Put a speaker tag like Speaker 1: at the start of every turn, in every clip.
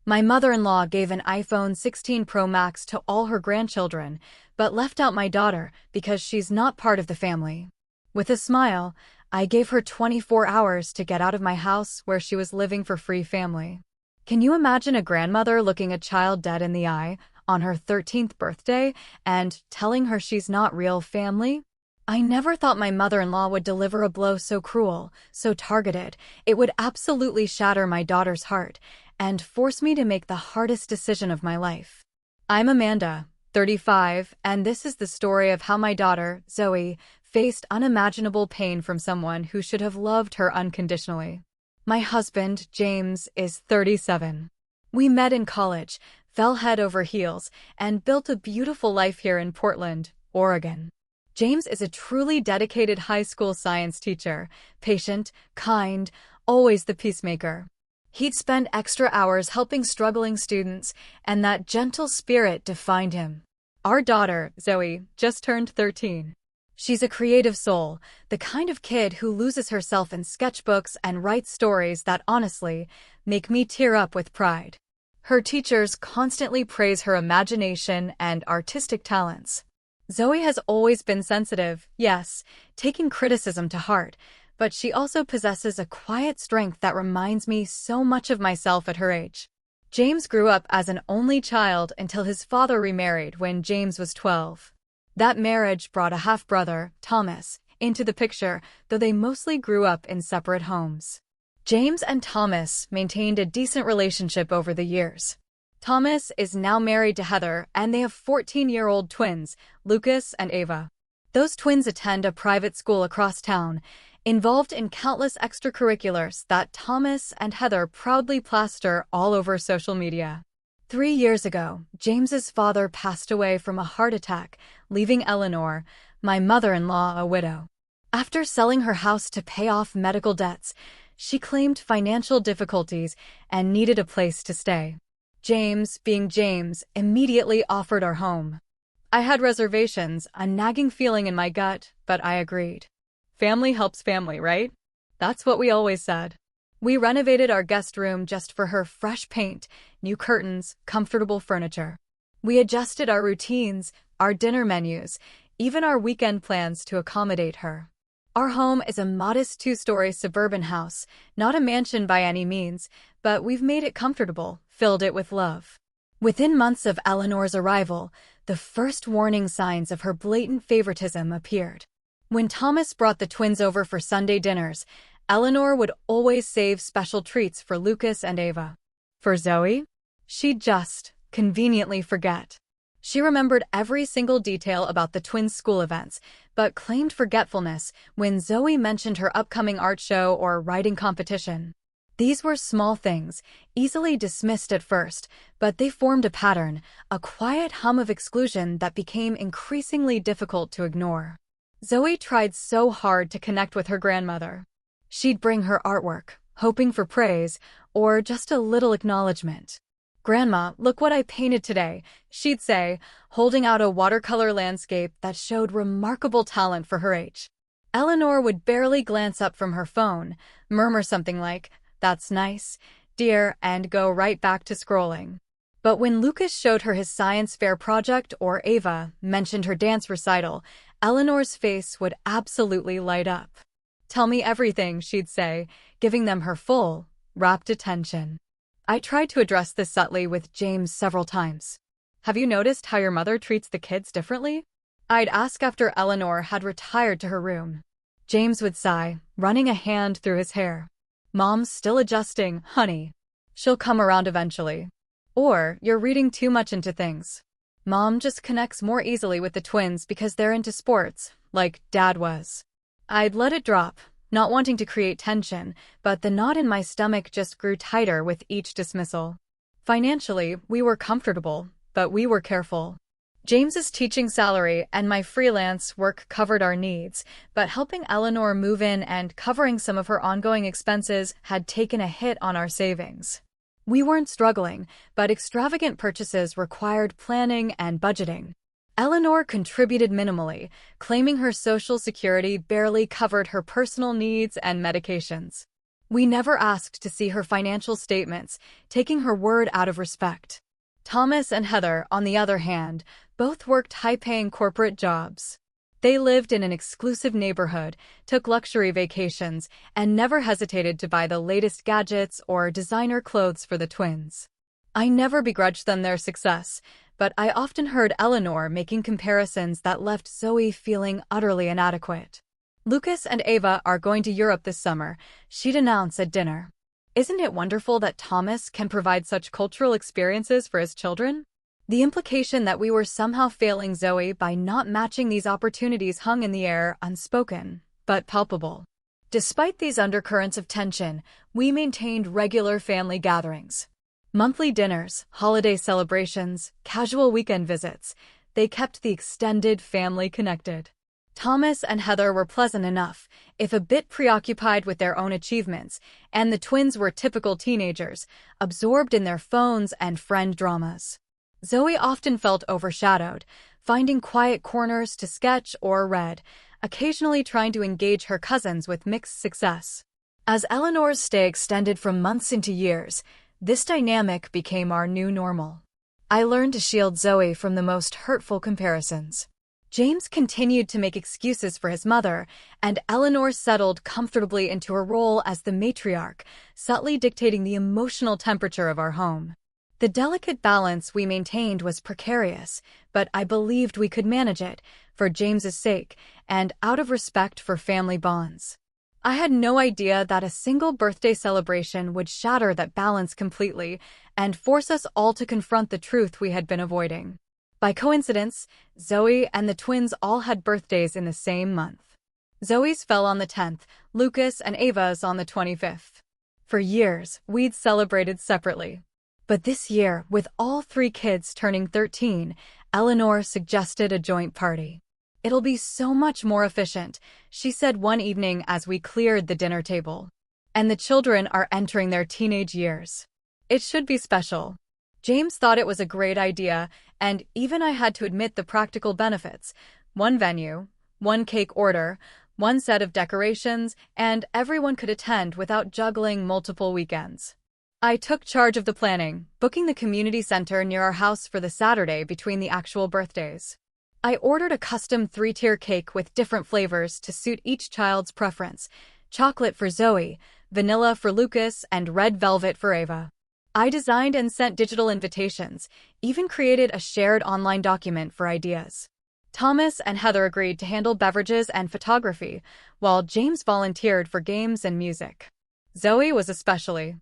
Speaker 1: My mother-in-law gave an iPhone 16 Pro Max to all her grandchildren, but left out my daughter because she's not part of the family. With a smile, I gave her 24 hours to get out of my house where she was living for free family. Can you imagine a grandmother looking a child dead in the eye on her 13th birthday and telling her she's not real family? I never thought my mother-in-law would deliver a blow so cruel, so targeted. It would absolutely shatter my daughter's heart and force me to make the hardest decision of my life. I'm Amanda, 35, and this is the story of how my daughter, Zoe, faced unimaginable pain from someone who should have loved her unconditionally. My husband, James, is 37. We met in college, fell head over heels, and built a beautiful life here in Portland, Oregon. James is a truly dedicated high school science teacher, patient, kind, always the peacemaker. He'd spend extra hours helping struggling students, and that gentle spirit defined him. Our daughter, Zoe, just turned 13. She's a creative soul, the kind of kid who loses herself in sketchbooks and writes stories that honestly make me tear up with pride. Her teachers constantly praise her imagination and artistic talents. Zoe has always been sensitive, yes, taking criticism to heart, but she also possesses a quiet strength that reminds me so much of myself at her age. James grew up as an only child until his father remarried when James was 12. That marriage brought a half-brother, Thomas, into the picture, though they mostly grew up in separate homes. James and Thomas maintained a decent relationship over the years. Thomas is now married to Heather, and they have 14-year-old twins, Lucas and Ava. Those twins attend a private school across town, involved in countless extracurriculars that Thomas and Heather proudly plaster all over social media. 3 years ago, James's father passed away from a heart attack, leaving Eleanor, my mother-in-law, a widow. After selling her house to pay off medical debts, she claimed financial difficulties and needed a place to stay. James, being James, immediately offered our home. I had reservations, a nagging feeling in my gut, but I agreed. Family helps family, right? That's what we always said. We renovated our guest room just for her: fresh paint, new curtains, comfortable furniture. We adjusted our routines, our dinner menus, even our weekend plans to accommodate her. Our home is a modest 2-story suburban house, not a mansion by any means, but we've made it comfortable, filled it with love. Within months of Eleanor's arrival, the first warning signs of her blatant favoritism appeared. When Thomas brought the twins over for Sunday dinners, Eleanor would always save special treats for Lucas and Ava. For Zoe, she'd just conveniently forget. She remembered every single detail about the twins' school events, but claimed forgetfulness when Zoe mentioned her upcoming art show or writing competition. These were small things, easily dismissed at first, but they formed a pattern, a quiet hum of exclusion that became increasingly difficult to ignore. Zoe tried so hard to connect with her grandmother. She'd bring her artwork, hoping for praise or just a little acknowledgement. "Grandma, look what I painted today," she'd say, holding out a watercolor landscape that showed remarkable talent for her age. Eleanor would barely glance up from her phone, murmur something like, "That's nice, dear," and go right back to scrolling. But when Lucas showed her his science fair project or Ava mentioned her dance recital, Eleanor's face would absolutely light up. "Tell me everything," she'd say, giving them her full, rapt attention. I tried to address this subtly with James several times. "Have you noticed how your mother treats the kids differently?" I'd ask after Eleanor had retired to her room. James would sigh, running a hand through his hair. "Mom's still adjusting, honey. She'll come around eventually." Or, "You're reading too much into things. Mom just connects more easily with the twins because they're into sports, like Dad was." I'd let it drop, not wanting to create tension, but the knot in my stomach just grew tighter with each dismissal. Financially, we were comfortable, but we were careful. James's teaching salary and my freelance work covered our needs, but helping Eleanor move in and covering some of her ongoing expenses had taken a hit on our savings. We weren't struggling, but extravagant purchases required planning and budgeting. Eleanor contributed minimally, claiming her Social Security barely covered her personal needs and medications. We never asked to see her financial statements, taking her word out of respect. Thomas and Heather, on the other hand, both worked high-paying corporate jobs. They lived in an exclusive neighborhood, took luxury vacations, and never hesitated to buy the latest gadgets or designer clothes for the twins. I never begrudged them their success, but I often heard Eleanor making comparisons that left Zoe feeling utterly inadequate. "Lucas and Ava are going to Europe this summer," she'd announce at dinner. "Isn't it wonderful that Thomas can provide such cultural experiences for his children?" The implication that we were somehow failing Zoe by not matching these opportunities hung in the air, unspoken, but palpable. Despite these undercurrents of tension, we maintained regular family gatherings. Monthly dinners, holiday celebrations, casual weekend visits, they kept the extended family connected. Thomas and Heather were pleasant enough, if a bit preoccupied with their own achievements, and the twins were typical teenagers, absorbed in their phones and friend dramas. Zoe often felt overshadowed, finding quiet corners to sketch or read, occasionally trying to engage her cousins with mixed success. As Eleanor's stay extended from months into years, this dynamic became our new normal. I learned to shield Zoe from the most hurtful comparisons. James continued to make excuses for his mother, and Eleanor settled comfortably into her role as the matriarch, subtly dictating the emotional temperature of our home. The delicate balance we maintained was precarious, but I believed we could manage it, for James's sake, and out of respect for family bonds. I had no idea that a single birthday celebration would shatter that balance completely and force us all to confront the truth we had been avoiding. By coincidence, Zoe and the twins all had birthdays in the same month. Zoe's fell on the 10th, Lucas and Ava's on the 25th. For years, we'd celebrated separately. But this year, with all three kids turning 13, Eleanor suggested a joint party. "It'll be so much more efficient," she said one evening as we cleared the dinner table. "And the children are entering their teenage years. It should be special." James thought it was a great idea, and even I had to admit the practical benefits. One venue, one cake order, one set of decorations, and everyone could attend without juggling multiple weekends. I took charge of the planning, booking the community center near our house for the Saturday between the actual birthdays. I ordered a custom 3-tier cake with different flavors to suit each child's preference: chocolate for Zoe, vanilla for Lucas, and red velvet for Ava. I designed and sent digital invitations, even created a shared online document for ideas. Thomas and Heather agreed to handle beverages and photography, while James volunteered for games and music. Zoe was especially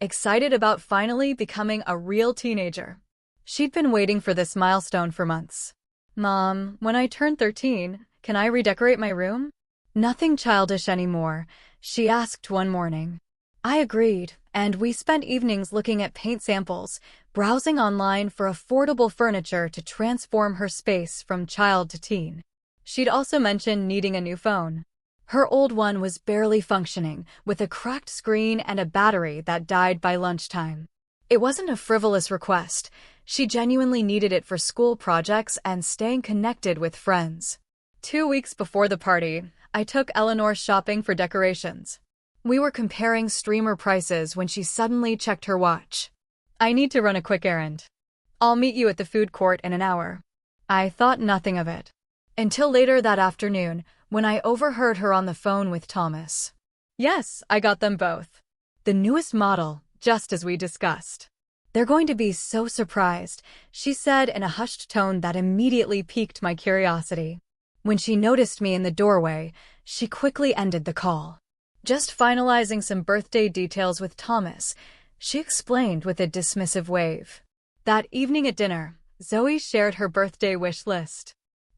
Speaker 1: excited about finally becoming a real teenager. She'd been waiting for this milestone for months. "Mom, when I turn 13, can I redecorate my room?" "Nothing childish anymore," she asked one morning. I agreed, and we spent evenings looking at paint samples, browsing online for affordable furniture to transform her space from child to teen. She'd also mentioned needing a new phone. Her old one was barely functioning, with a cracked screen and a battery that died by lunchtime. It wasn't a frivolous request. She genuinely needed it for school projects and staying connected with friends. 2 weeks before the party, I took Eleanor shopping for decorations. We were comparing streamer prices when she suddenly checked her watch. "I need to run a quick errand. I'll meet you at the food court in an hour." I thought nothing of it. Until later that afternoon, when I overheard her on the phone with Thomas. "Yes, I got them both. The newest model, just as we discussed. They're going to be so surprised," she said in a hushed tone that immediately piqued my curiosity. When she noticed me in the doorway, she quickly ended the call. "Just finalizing some birthday details with Thomas," she explained with a dismissive wave. That evening at dinner, Zoe shared her birthday wish list.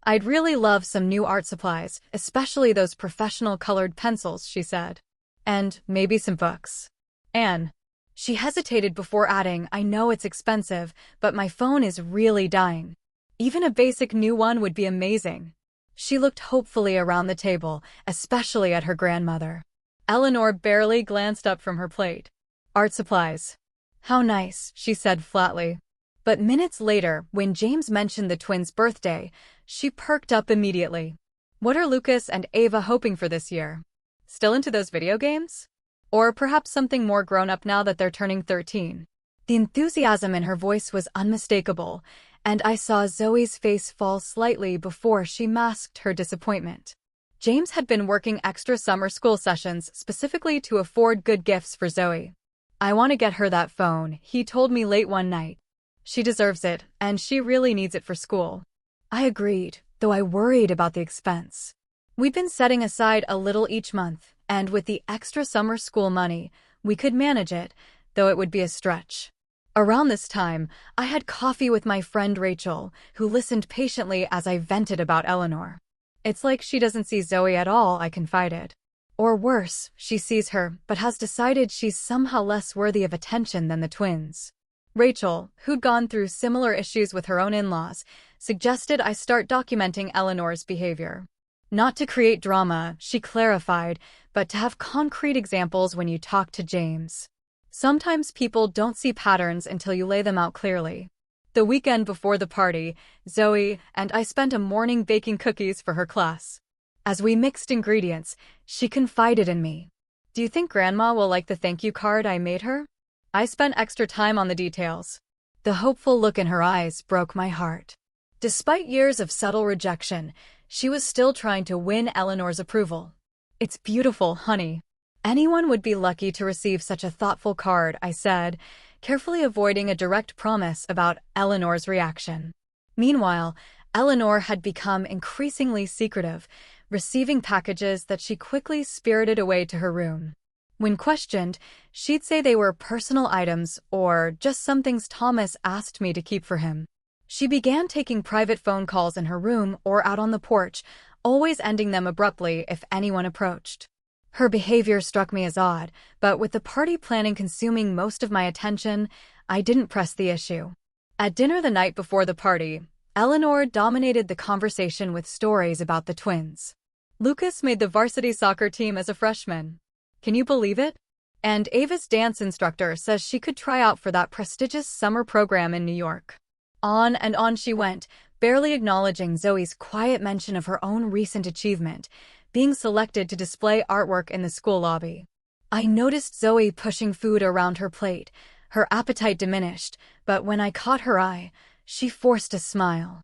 Speaker 1: "I'd really love some new art supplies, especially those professional colored pencils," she said. "And maybe some books." "Anne." She hesitated before adding, "I know it's expensive, but my phone is really dying. Even a basic new one would be amazing." She looked hopefully around the table, especially at her grandmother. Eleanor barely glanced up from her plate. "Art supplies. How nice," she said flatly. But minutes later, when James mentioned the twins' birthday, she perked up immediately. "What are Lucas and Ava hoping for this year? Still into those video games?" Or perhaps something more grown-up now that they're turning 13. The enthusiasm in her voice was unmistakable, and I saw Zoe's face fall slightly before she masked her disappointment. James had been working extra summer school sessions specifically to afford good gifts for Zoe. "I want to get her that phone," he told me late one night. "She deserves it, and she really needs it for school." I agreed, though I worried about the expense. We'd been setting aside a little each month, and with the extra summer school money, we could manage it, though it would be a stretch. Around this time, I had coffee with my friend Rachel, who listened patiently as I vented about Eleanor. "It's like she doesn't see Zoe at all," I confided. "Or worse, she sees her, but has decided she's somehow less worthy of attention than the twins." Rachel, who'd gone through similar issues with her own in-laws, suggested I start documenting Eleanor's behavior. "Not to create drama," she clarified, "but to have concrete examples when you talk to James. Sometimes people don't see patterns until you lay them out clearly." The weekend before the party, Zoe and I spent a morning baking cookies for her class. As we mixed ingredients, she confided in me. "Do you think Grandma will like the thank you card I made her?" I spent extra time on the details. The hopeful look in her eyes broke my heart. Despite years of subtle rejection, she was still trying to win Eleanor's approval. "It's beautiful, honey. Anyone would be lucky to receive such a thoughtful card," I said, carefully avoiding a direct promise about Eleanor's reaction. Meanwhile, Eleanor had become increasingly secretive, receiving packages that she quickly spirited away to her room. When questioned, she'd say they were personal items or just some things Thomas asked me to keep for him. She began taking private phone calls in her room or out on the porch, always ending them abruptly if anyone approached. Her behavior struck me as odd, but with the party planning consuming most of my attention, I didn't press the issue. At dinner the night before the party, Eleanor dominated the conversation with stories about the twins. "Lucas made the varsity soccer team as a freshman. Can you believe it? And Ava's dance instructor says she could try out for that prestigious summer program in New York." On and on she went, barely acknowledging Zoe's quiet mention of her own recent achievement, being selected to display artwork in the school lobby. I noticed Zoe pushing food around her plate. Her appetite diminished, but when I caught her eye, she forced a smile.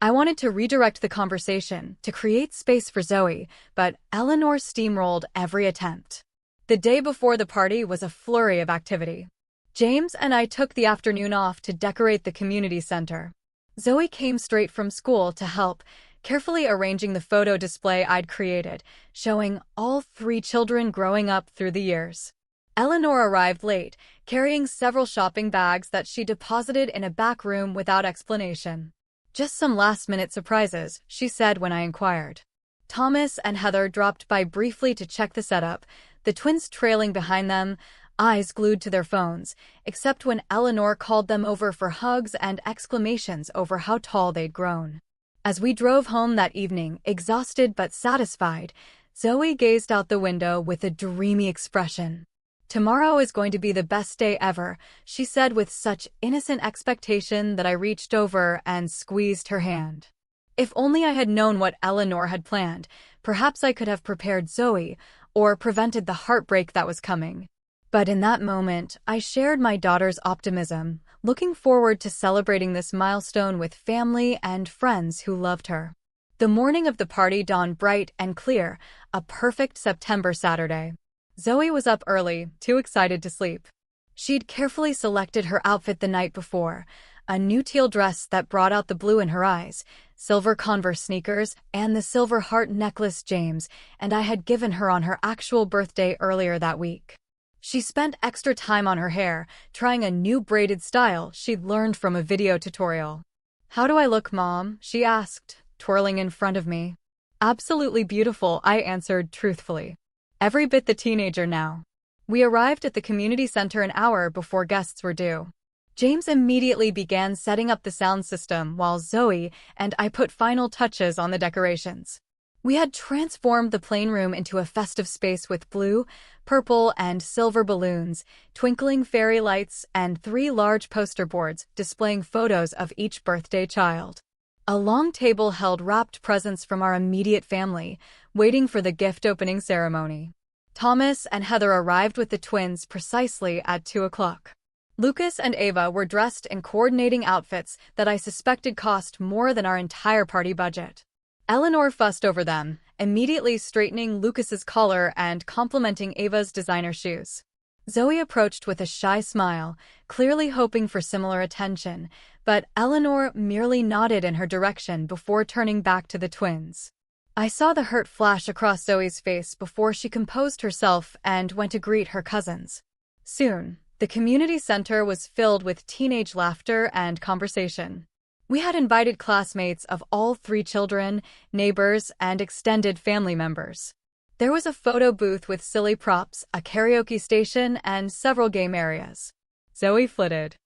Speaker 1: I wanted to redirect the conversation, to create space for Zoe, but Eleanor steamrolled every attempt. The day before the party was a flurry of activity. James and I took the afternoon off to decorate the community center. Zoe came straight from school to help, carefully arranging the photo display I'd created, showing all 3 children growing up through the years. Eleanor arrived late, carrying several shopping bags that she deposited in a back room without explanation. "Just some last-minute surprises," she said when I inquired. Thomas and Heather dropped by briefly to check the setup, the twins trailing behind them, eyes glued to their phones, except when Eleanor called them over for hugs and exclamations over how tall they'd grown. As we drove home that evening, exhausted but satisfied, Zoe gazed out the window with a dreamy expression. "Tomorrow is going to be the best day ever," she said with such innocent expectation that I reached over and squeezed her hand. If only I had known what Eleanor had planned, perhaps I could have prepared Zoe or prevented the heartbreak that was coming. But in that moment, I shared my daughter's optimism, looking forward to celebrating this milestone with family and friends who loved her. The morning of the party dawned bright and clear, a perfect September Saturday. Zoe was up early, too excited to sleep. She'd carefully selected her outfit the night before, a new teal dress that brought out the blue in her eyes, silver Converse sneakers, and the silver heart necklace James and I had given her on her actual birthday earlier that week. She spent extra time on her hair, trying a new braided style she'd learned from a video tutorial. "How do I look, Mom?" she asked, twirling in front of me. "Absolutely beautiful," I answered truthfully. Every bit the teenager now. We arrived at the community center an hour before guests were due. James immediately began setting up the sound system while Zoe and I put final touches on the decorations. We had transformed the playroom into a festive space with blue, purple, and silver balloons, twinkling fairy lights, and 3 large poster boards displaying photos of each birthday child. A long table held wrapped presents from our immediate family, waiting for the gift opening ceremony. Thomas and Heather arrived with the twins precisely at 2 o'clock. Lucas and Ava were dressed in coordinating outfits that I suspected cost more than our entire party budget. Eleanor fussed over them, immediately straightening Lucas's collar and complimenting Ava's designer shoes. Zoe approached with a shy smile, clearly hoping for similar attention, but Eleanor merely nodded in her direction before turning back to the twins. I saw the hurt flash across Zoe's face before she composed herself and went to greet her cousins. Soon, the community center was filled with teenage laughter and conversation. We had invited classmates of all 3 children, neighbors, and extended family members. There was a photo booth with silly props, a karaoke station, and several game areas. Zoe flitted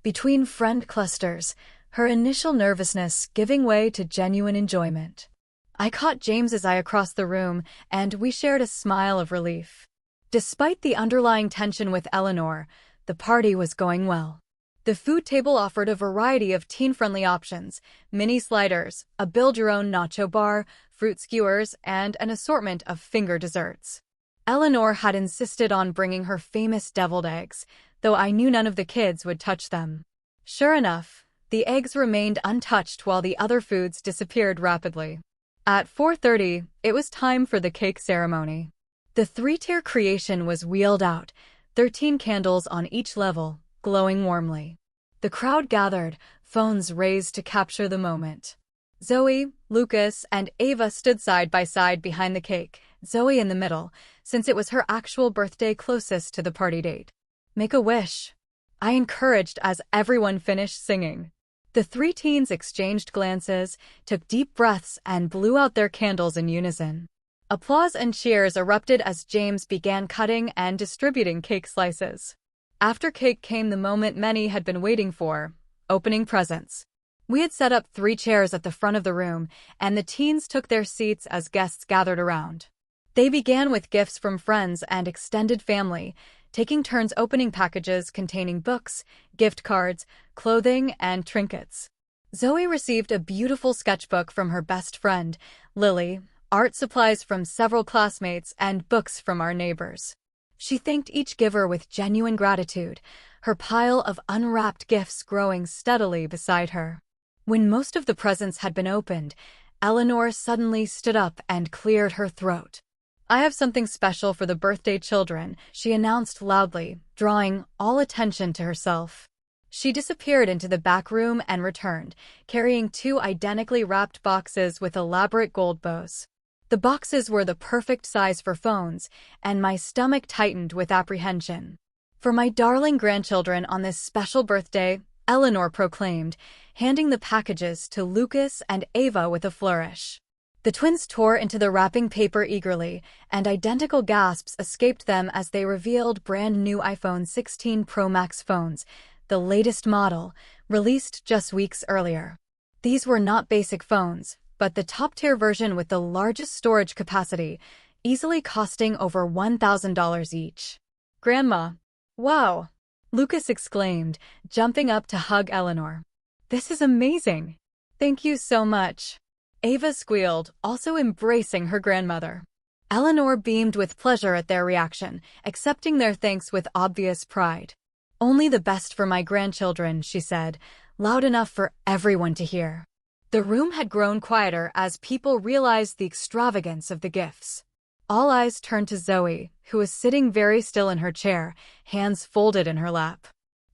Speaker 1: between friend clusters, her initial nervousness giving way to genuine enjoyment. I caught James's eye across the room, and we shared a smile of relief. Despite the underlying tension with Eleanor, the party was going well. The food table offered a variety of teen-friendly options: mini sliders, a build-your-own nacho bar, fruit skewers, and an assortment of finger desserts. Eleanor had insisted on bringing her famous deviled eggs, though I knew none of the kids would touch them. Sure enough, the eggs remained untouched while the other foods disappeared rapidly. At 4:30, it was time for the cake ceremony. The 3-tier creation was wheeled out, 13 candles on each level, glowing warmly. The crowd gathered, phones raised to capture the moment. Zoe, Lucas, and Ava stood side by side behind the cake, Zoe in the middle, since it was her actual birthday closest to the party date. "Make a wish," I encouraged as everyone finished singing. The 3 teens exchanged glances, took deep breaths, and blew out their candles in unison. Applause and cheers erupted as James began cutting and distributing cake slices. After cake came the moment many had been waiting for: opening presents. We had set up 3 chairs at the front of the room, and the teens took their seats as guests gathered around. They began with gifts from friends and extended family, taking turns opening packages containing books, gift cards, clothing, and trinkets. Zoe received a beautiful sketchbook from her best friend, Lily, art supplies from several classmates, and books from our neighbors. She thanked each giver with genuine gratitude, her pile of unwrapped gifts growing steadily beside her. When most of the presents had been opened, Eleanor suddenly stood up and cleared her throat. "I have something special for the birthday children," she announced loudly, drawing all attention to herself. She disappeared into the back room and returned, carrying 2 identically wrapped boxes with elaborate gold bows. The boxes were the perfect size for phones, and my stomach tightened with apprehension. "For my darling grandchildren on this special birthday," Eleanor proclaimed, handing the packages to Lucas and Ava with a flourish. The twins tore into the wrapping paper eagerly, and identical gasps escaped them as they revealed brand-new iPhone 16 Pro Max phones, the latest model, released just weeks earlier. These were not basic phones, but the top-tier version with the largest storage capacity, easily costing over $1,000 each. "Grandma!" "Wow!" Lucas exclaimed, jumping up to hug Eleanor. "This is amazing!" "Thank you so much," Ava squealed, also embracing her grandmother. Eleanor beamed with pleasure at their reaction, accepting their thanks with obvious pride. "Only the best for my grandchildren," she said, loud enough for everyone to hear. The room had grown quieter as people realized the extravagance of the gifts. All eyes turned to Zoe, who was sitting very still in her chair, hands folded in her lap.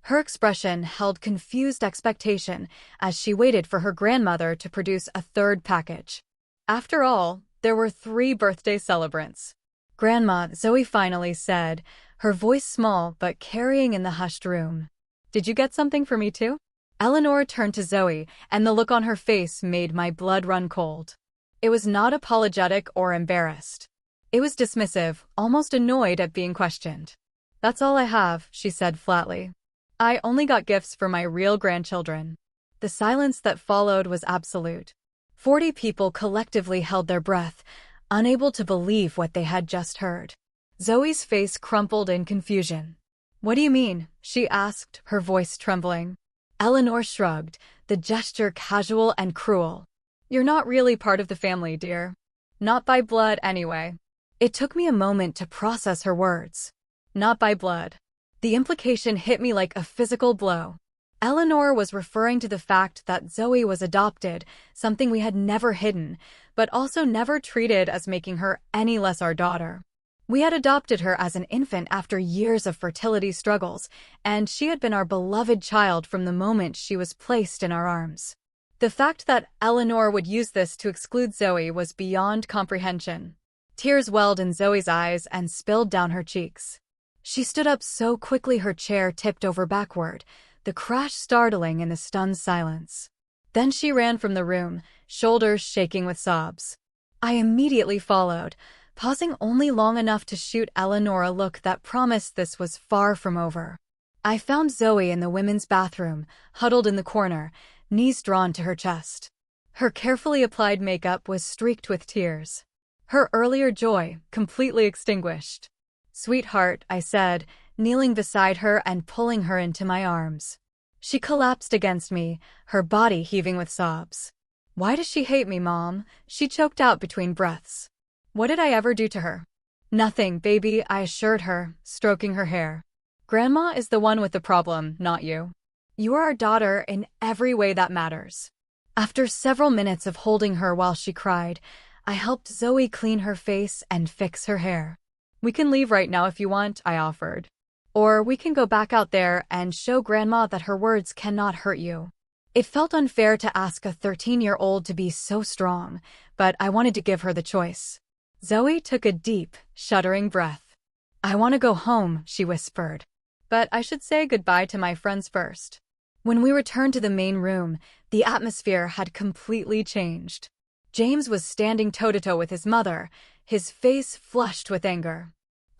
Speaker 1: Her expression held confused expectation as she waited for her grandmother to produce a 3rd package. After all, there were 3 birthday celebrants. "Grandma," Zoe finally said, her voice small but carrying in the hushed room. "Did you get something for me too?" Eleanor turned to Zoe, and the look on her face made my blood run cold. It was not apologetic or embarrassed. It was dismissive, almost annoyed at being questioned. "That's all I have," she said flatly. "I only got gifts for my real grandchildren." The silence that followed was absolute. 40 people collectively held their breath, unable to believe what they had just heard. Zoe's face crumpled in confusion. "What do you mean?" she asked, her voice trembling. Eleanor shrugged, the gesture casual and cruel. "You're not really part of the family, dear. Not by blood, anyway." It took me a moment to process her words. Not by blood. The implication hit me like a physical blow. Eleanor was referring to the fact that Zoe was adopted, something we had never hidden, but also never treated as making her any less our daughter. We had adopted her as an infant after years of fertility struggles, and she had been our beloved child from the moment she was placed in our arms. The fact that Eleanor would use this to exclude Zoe was beyond comprehension. Tears welled in Zoe's eyes and spilled down her cheeks. She stood up so quickly her chair tipped over backward, the crash startling in the stunned silence. Then she ran from the room, shoulders shaking with sobs. I immediately followed, pausing only long enough to shoot Eleanor a look that promised this was far from over. I found Zoe in the women's bathroom, huddled in the corner, knees drawn to her chest. Her carefully applied makeup was streaked with tears. Her earlier joy completely extinguished. "Sweetheart," I said, kneeling beside her and pulling her into my arms. She collapsed against me, her body heaving with sobs. "Why does she hate me, Mom?" she choked out between breaths. "What did I ever do to her?" "Nothing, baby," I assured her, stroking her hair. "Grandma is the one with the problem, not you. You are our daughter in every way that matters." After several minutes of holding her while she cried, I helped Zoe clean her face and fix her hair. "We can leave right now if you want," I offered. "Or we can go back out there and show Grandma that her words cannot hurt you." It felt unfair to ask a 13-year-old to be so strong, but I wanted to give her the choice. Zoe took a deep, shuddering breath. "I want to go home," she whispered. "But I should say goodbye to my friends first." When we returned to the main room, the atmosphere had completely changed. James was standing toe-to-toe with his mother, his face flushed with anger.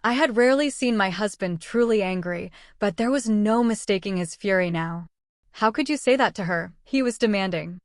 Speaker 1: I had rarely seen my husband truly angry, but there was no mistaking his fury now. "How could you say that to her?" he was demanding.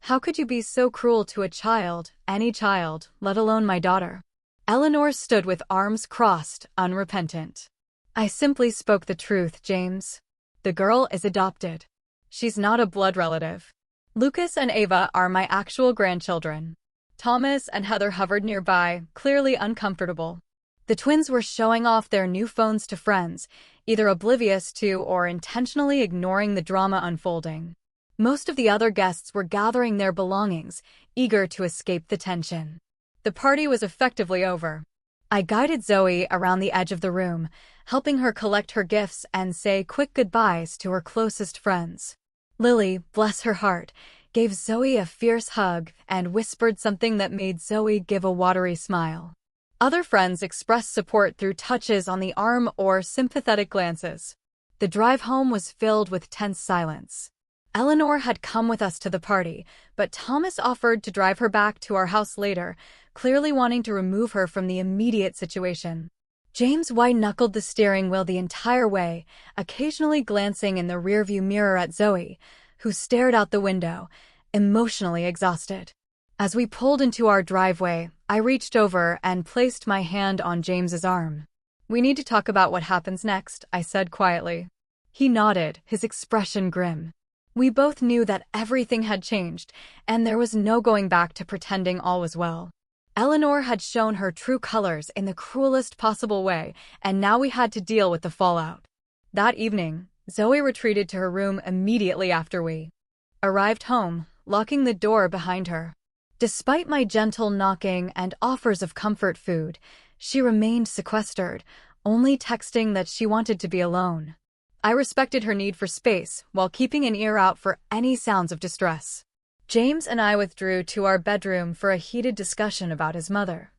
Speaker 1: "How could you be so cruel to a child, any child, let alone my daughter?" Eleanor stood with arms crossed, unrepentant. "I simply spoke the truth, James. The girl is adopted. She's not a blood relative. Lucas and Ava are my actual grandchildren." Thomas and Heather hovered nearby, clearly uncomfortable. The twins were showing off their new phones to friends, either oblivious to or intentionally ignoring the drama unfolding. Most of the other guests were gathering their belongings, eager to escape the tension. The party was effectively over. I guided Zoe around the edge of the room, helping her collect her gifts and say quick goodbyes to her closest friends. Lily, bless her heart, gave Zoe a fierce hug and whispered something that made Zoe give a watery smile. Other friends expressed support through touches on the arm or sympathetic glances. The drive home was filled with tense silence. Eleanor had come with us to the party, but Thomas offered to drive her back to our house later, clearly wanting to remove her from the immediate situation. James white-knuckled the steering wheel the entire way, occasionally glancing in the rearview mirror at Zoe, who stared out the window, emotionally exhausted. As we pulled into our driveway, I reached over and placed my hand on James's arm. "We need to talk about what happens next," I said quietly. He nodded, his expression grim. We both knew that everything had changed, and there was no going back to pretending all was well. Eleanor had shown her true colors in the cruelest possible way, and now we had to deal with the fallout. That evening, Zoe retreated to her room immediately after we arrived home, locking the door behind her. Despite my gentle knocking and offers of comfort food, she remained sequestered, only texting that she wanted to be alone. I respected her need for space, while keeping an ear out for any sounds of distress. James and I withdrew to our bedroom for a heated discussion about his mother.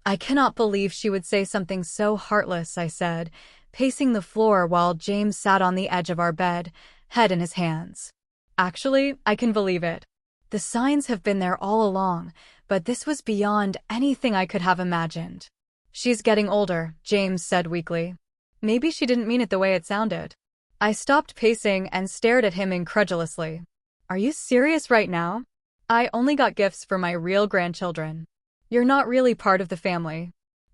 Speaker 1: "I cannot believe she would say something so heartless," I said, pacing the floor while James sat on the edge of our bed, head in his hands. "Actually, I can believe it. The signs have been there all along, but this was beyond anything I could have imagined." "She's getting older," James said weakly. "Maybe she didn't mean it the way it sounded." I stopped pacing and stared at him incredulously. "Are you serious right now? I only got gifts for my real grandchildren. You're not really part of the family."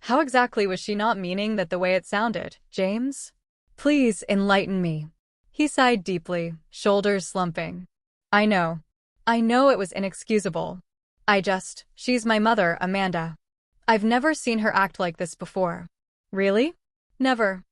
Speaker 1: "How exactly was she not meaning that the way it sounded, James? Please enlighten me." He sighed deeply, shoulders slumping. I know it was inexcusable. She's my mother, Amanda. I've never seen her act like this before. Really? Never.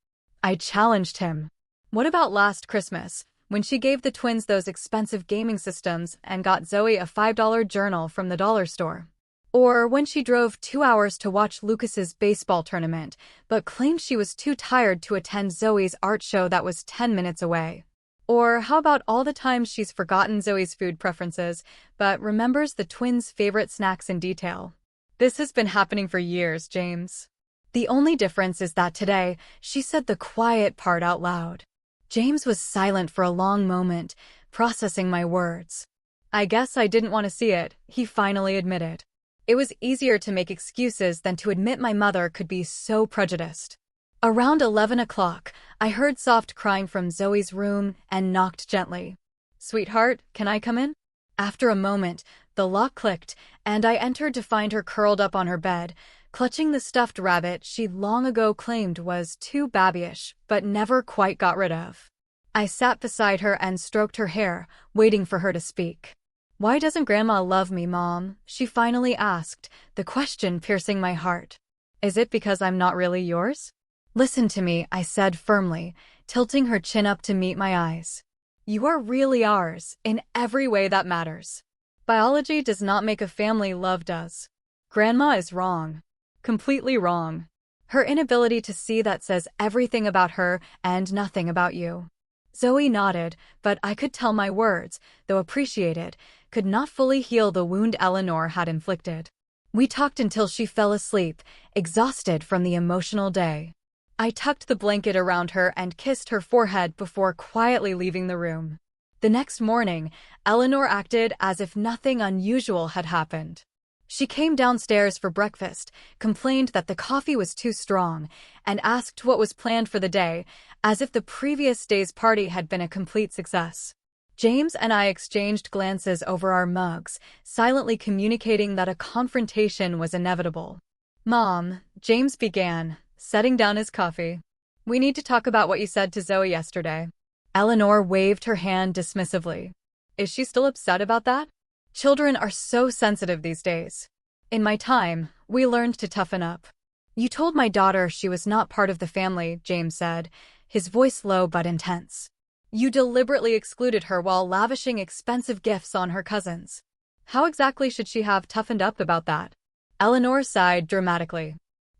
Speaker 1: I challenged him. What about last Christmas, when she gave the twins those expensive gaming systems and got Zoe a $5 journal from the dollar store? Or when she drove 2 hours to watch Lucas's baseball tournament, but claimed she was too tired to attend Zoe's art show that was 10 minutes away? Or how about all the times she's forgotten Zoe's food preferences, but remembers the twins' favorite snacks in detail? This has been happening for years, James. The only difference is that today, she said the quiet part out loud. James was silent for a long moment, processing my words. I guess I didn't want to see it, he finally admitted. It was easier to make excuses than to admit my mother could be so prejudiced. Around 11 o'clock, I heard soft crying from Zoe's room and knocked gently. "Sweetheart, can I come in?" After a moment, the lock clicked, and I entered to find her curled up on her bed, clutching the stuffed rabbit she'd long ago claimed was too babyish, but never quite got rid of. I sat beside her and stroked her hair, waiting for her to speak. "Why doesn't Grandma love me, Mom?" she finally asked, the question piercing my heart. "Is it because I'm not really yours?" "Listen to me," I said firmly, tilting her chin up to meet my eyes. "You are really ours, in every way that matters. Biology does not make a family, love does. Grandma is wrong. Completely wrong. Her inability to see that says everything about her and nothing about you." Zoe nodded, but I could tell my words, though appreciated, could not fully heal the wound Eleanor had inflicted. We talked until she fell asleep, exhausted from the emotional day. I tucked the blanket around her and kissed her forehead before quietly leaving the room. The next morning, Eleanor acted as if nothing unusual had happened. She came downstairs for breakfast, complained that the coffee was too strong, and asked what was planned for the day, as if the previous day's party had been a complete success. James and I exchanged glances over our mugs, silently communicating that a confrontation was inevitable. "Mom," James began, setting down his coffee. "We need to talk about what you said to Zoe yesterday." Eleanor waved her hand dismissively. "Is she still upset about that? Children are so sensitive these days. In my time, we learned to toughen up." "You told my daughter she was not part of the family," James said, his voice low but intense. "You deliberately excluded her while lavishing expensive gifts on her cousins. How exactly should she have toughened up about that?" Eleanor sighed dramatically.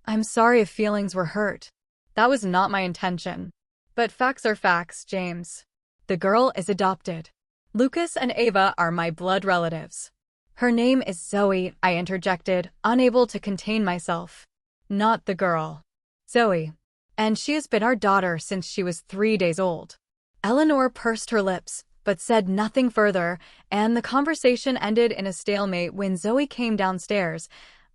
Speaker 1: "I'm sorry if feelings were hurt. That was not my intention. But facts are facts, James. The girl is adopted. Lucas and Ava are my blood relatives." "Her name is Zoe," I interjected, unable to contain myself. "Not the girl. Zoe. And she has been our daughter since she was 3 days old." Eleanor pursed her lips, but said nothing further, and the conversation ended in a stalemate when Zoe came downstairs,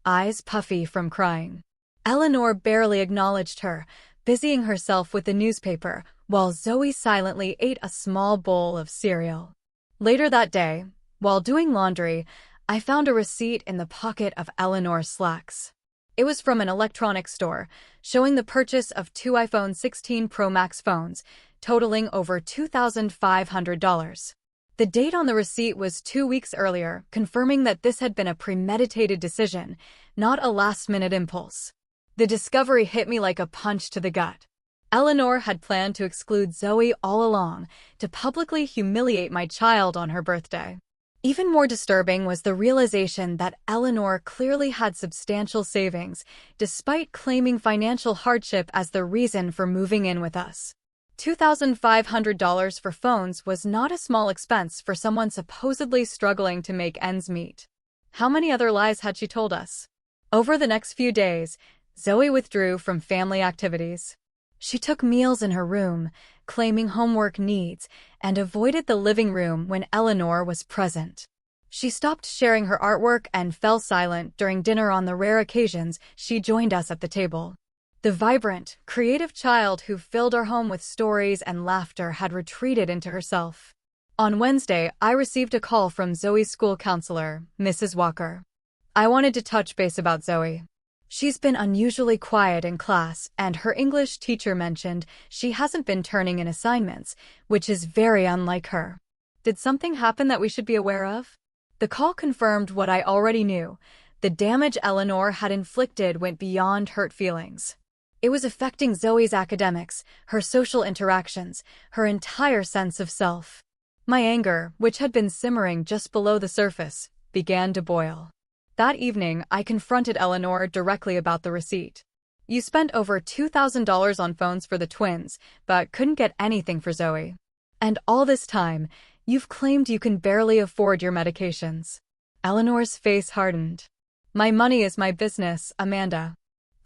Speaker 1: eyes puffy from crying. Eleanor barely acknowledged her, busying herself with the newspaper, while Zoe silently ate a small bowl of cereal. Later that day, while doing laundry, I found a receipt in the pocket of Eleanor's slacks. It was from an electronics store, showing the purchase of 2 iPhone 16 Pro Max phones, totaling over $2,500. The date on the receipt was 2 weeks earlier, confirming that this had been a premeditated decision, not a last-minute impulse. The discovery hit me like a punch to the gut. Eleanor had planned to exclude Zoe all along, to publicly humiliate my child on her birthday. Even more disturbing was the realization that Eleanor clearly had substantial savings, despite claiming financial hardship as the reason for moving in with us. $2,500 for phones was not a small expense for someone supposedly struggling to make ends meet. How many other lies had she told us? Over the next few days, Zoe withdrew from family activities. She took meals in her room, claiming homework needs, and avoided the living room when Eleanor was present. She stopped sharing her artwork and fell silent during dinner on the rare occasions she joined us at the table. The vibrant, creative child who filled our home with stories and laughter had retreated into herself. On Wednesday, I received a call from Zoe's school counselor, Mrs. Walker. "I wanted to touch base about Zoe. She's been unusually quiet in class, and her English teacher mentioned she hasn't been turning in assignments, which is very unlike her. Did something happen that we should be aware of?" The call confirmed what I already knew. The damage Eleanor had inflicted went beyond hurt feelings. It was affecting Zoe's academics, her social interactions, her entire sense of self. My anger, which had been simmering just below the surface, began to boil. That evening, I confronted Eleanor directly about the receipt. You spent over $2,000 on phones for the twins, but couldn't get anything for Zoe. And all this time, you've claimed you can barely afford your medications. Eleanor's face hardened. My money is my business, Amanda.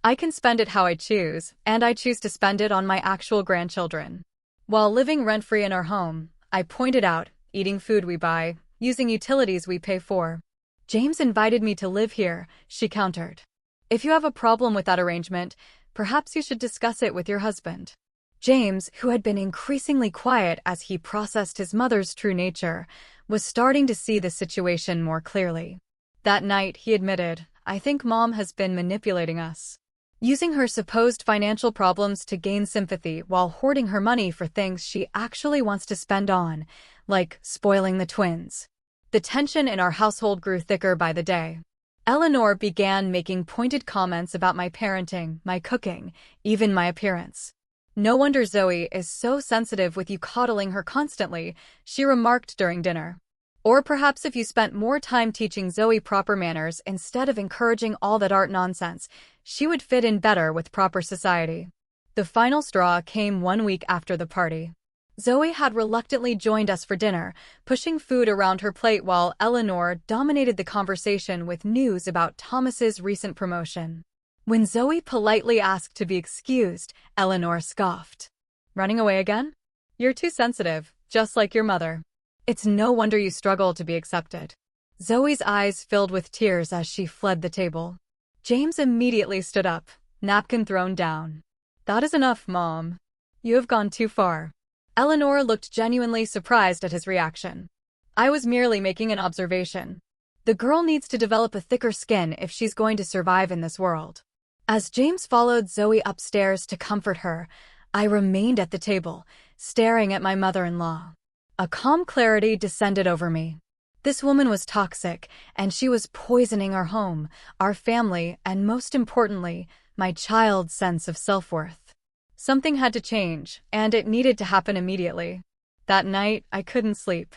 Speaker 1: I can spend it how I choose, and I choose to spend it on my actual grandchildren. While living rent-free in our home, I pointed out, eating food we buy, using utilities we pay for. James invited me to live here, she countered. If you have a problem with that arrangement, perhaps you should discuss it with your husband. James, who had been increasingly quiet as he processed his mother's true nature, was starting to see the situation more clearly. That night, he admitted, I think Mom has been manipulating us. Using her supposed financial problems to gain sympathy while hoarding her money for things she actually wants to spend on, like spoiling the twins. The tension in our household grew thicker by the day. Eleanor began making pointed comments about my parenting, my cooking, even my appearance. No wonder Zoe is so sensitive with you coddling her constantly, she remarked during dinner. Or perhaps if you spent more time teaching Zoe proper manners instead of encouraging all that art nonsense, she would fit in better with proper society. The final straw came 1 week after the party. Zoe had reluctantly joined us for dinner, pushing food around her plate while Eleanor dominated the conversation with news about Thomas's recent promotion. When Zoe politely asked to be excused, Eleanor scoffed. Running away again? You're too sensitive, just like your mother. It's no wonder you struggle to be accepted. Zoe's eyes filled with tears as she fled the table. James immediately stood up, napkin thrown down. That is enough, Mom. You have gone too far. Eleanor looked genuinely surprised at his reaction. I was merely making an observation. The girl needs to develop a thicker skin if she's going to survive in this world. As James followed Zoe upstairs to comfort her, I remained at the table, staring at my mother-in-law. A calm clarity descended over me. This woman was toxic, and she was poisoning our home, our family, and most importantly, my child's sense of self-worth. Something had to change, and it needed to happen immediately. That night, I couldn't sleep.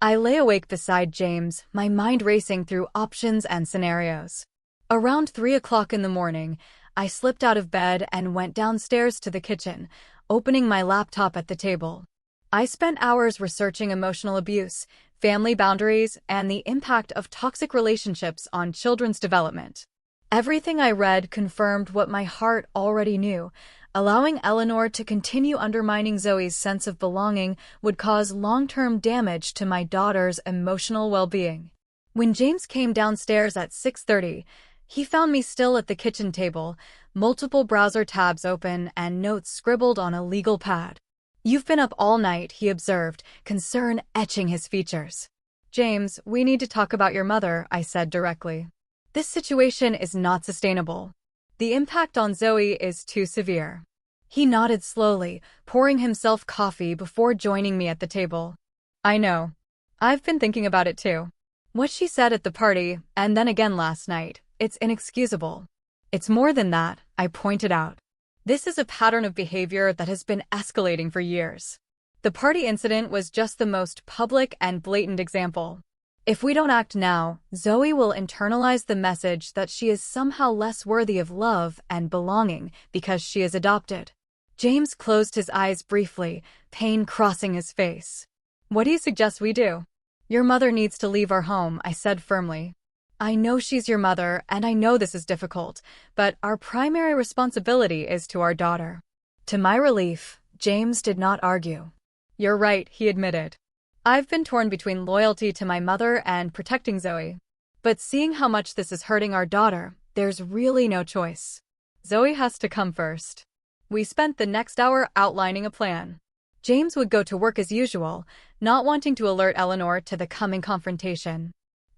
Speaker 1: I lay awake beside James, my mind racing through options and scenarios. Around 3 o'clock in the morning, I slipped out of bed and went downstairs to the kitchen, opening my laptop at the table. I spent hours researching emotional abuse, family boundaries, and the impact of toxic relationships on children's development. Everything I read confirmed what my heart already knew. Allowing Eleanor to continue undermining Zoe's sense of belonging would cause long-term damage to my daughter's emotional well-being. When James came downstairs at 6:30, he found me still at the kitchen table, multiple browser tabs open and notes scribbled on a legal pad. You've been up all night, he observed, concern etching his features. James, we need to talk about your mother, I said directly. This situation is not sustainable. The impact on Zoe is too severe. He nodded slowly, pouring himself coffee before joining me at the table. I know. I've been thinking about it too. What she said at the party, and then again last night, it's inexcusable. It's more than that, I pointed out. This is a pattern of behavior that has been escalating for years. The party incident was just the most public and blatant example. If we don't act now, Zoe will internalize the message that she is somehow less worthy of love and belonging because she is adopted. James closed his eyes briefly, pain crossing his face. What do you suggest we do? Your mother needs to leave our home, I said firmly. I know she's your mother, and I know this is difficult, but our primary responsibility is to our daughter. To my relief, James did not argue. You're right, he admitted. I've been torn between loyalty to my mother and protecting Zoe. But seeing how much this is hurting our daughter, there's really no choice. Zoe has to come first. We spent the next hour outlining a plan. James would go to work as usual, not wanting to alert Eleanor to the coming confrontation.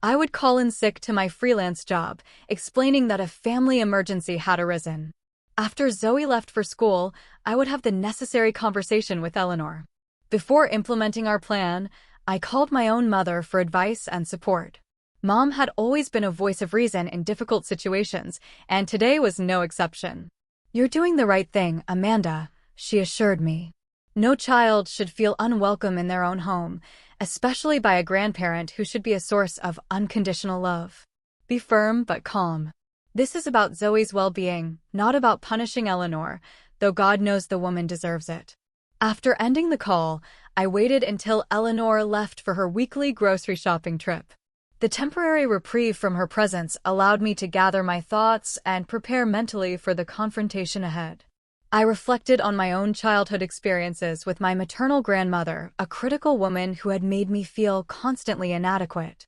Speaker 1: I would call in sick to my freelance job, explaining that a family emergency had arisen. After Zoe left for school, I would have the necessary conversation with Eleanor. Before implementing our plan, I called my own mother for advice and support. Mom had always been a voice of reason in difficult situations, and today was no exception. "You're doing the right thing, Amanda," she assured me. "No child should feel unwelcome in their own home, especially by a grandparent who should be a source of unconditional love. Be firm but calm. This is about Zoe's well-being, not about punishing Eleanor, though God knows the woman deserves it." After ending the call, I waited until Eleanor left for her weekly grocery shopping trip. The temporary reprieve from her presence allowed me to gather my thoughts and prepare mentally for the confrontation ahead. I reflected on my own childhood experiences with my maternal grandmother, a critical woman who had made me feel constantly inadequate.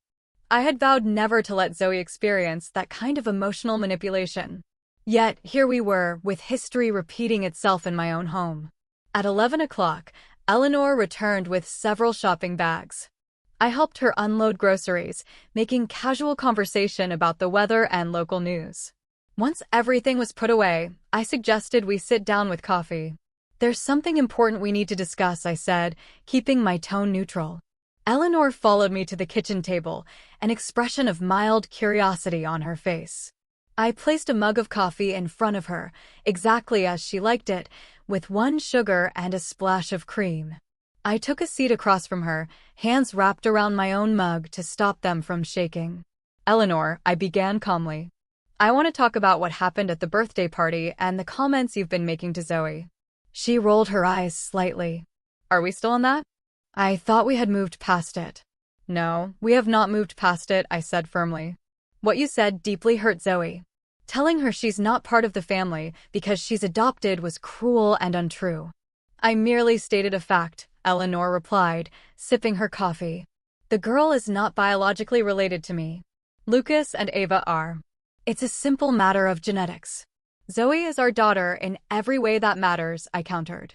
Speaker 1: I had vowed never to let Zoe experience that kind of emotional manipulation. Yet, here we were, with history repeating itself in my own home. At 11 o'clock, Eleanor returned with several shopping bags. I helped her unload groceries, making casual conversation about the weather and local news. Once everything was put away, I suggested we sit down with coffee. "There's something important we need to discuss," I said, keeping my tone neutral. Eleanor followed me to the kitchen table, an expression of mild curiosity on her face. I placed a mug of coffee in front of her, exactly as she liked it, with 1 sugar and a splash of cream. I took a seat across from her, hands wrapped around my own mug to stop them from shaking. "Eleanor," I began calmly, "I want to talk about what happened at the birthday party and the comments you've been making to Zoe." She rolled her eyes slightly. "Are we still on that?" "I thought we had moved past it." "No, we have not moved past it," I said firmly. "What you said deeply hurt Zoe. Telling her she's not part of the family because she's adopted was cruel and untrue." "I merely stated a fact," Eleanor replied, sipping her coffee. "The girl is not biologically related to me. Lucas and Ava are. It's a simple matter of genetics. Zoe is our daughter in every way that matters," I countered.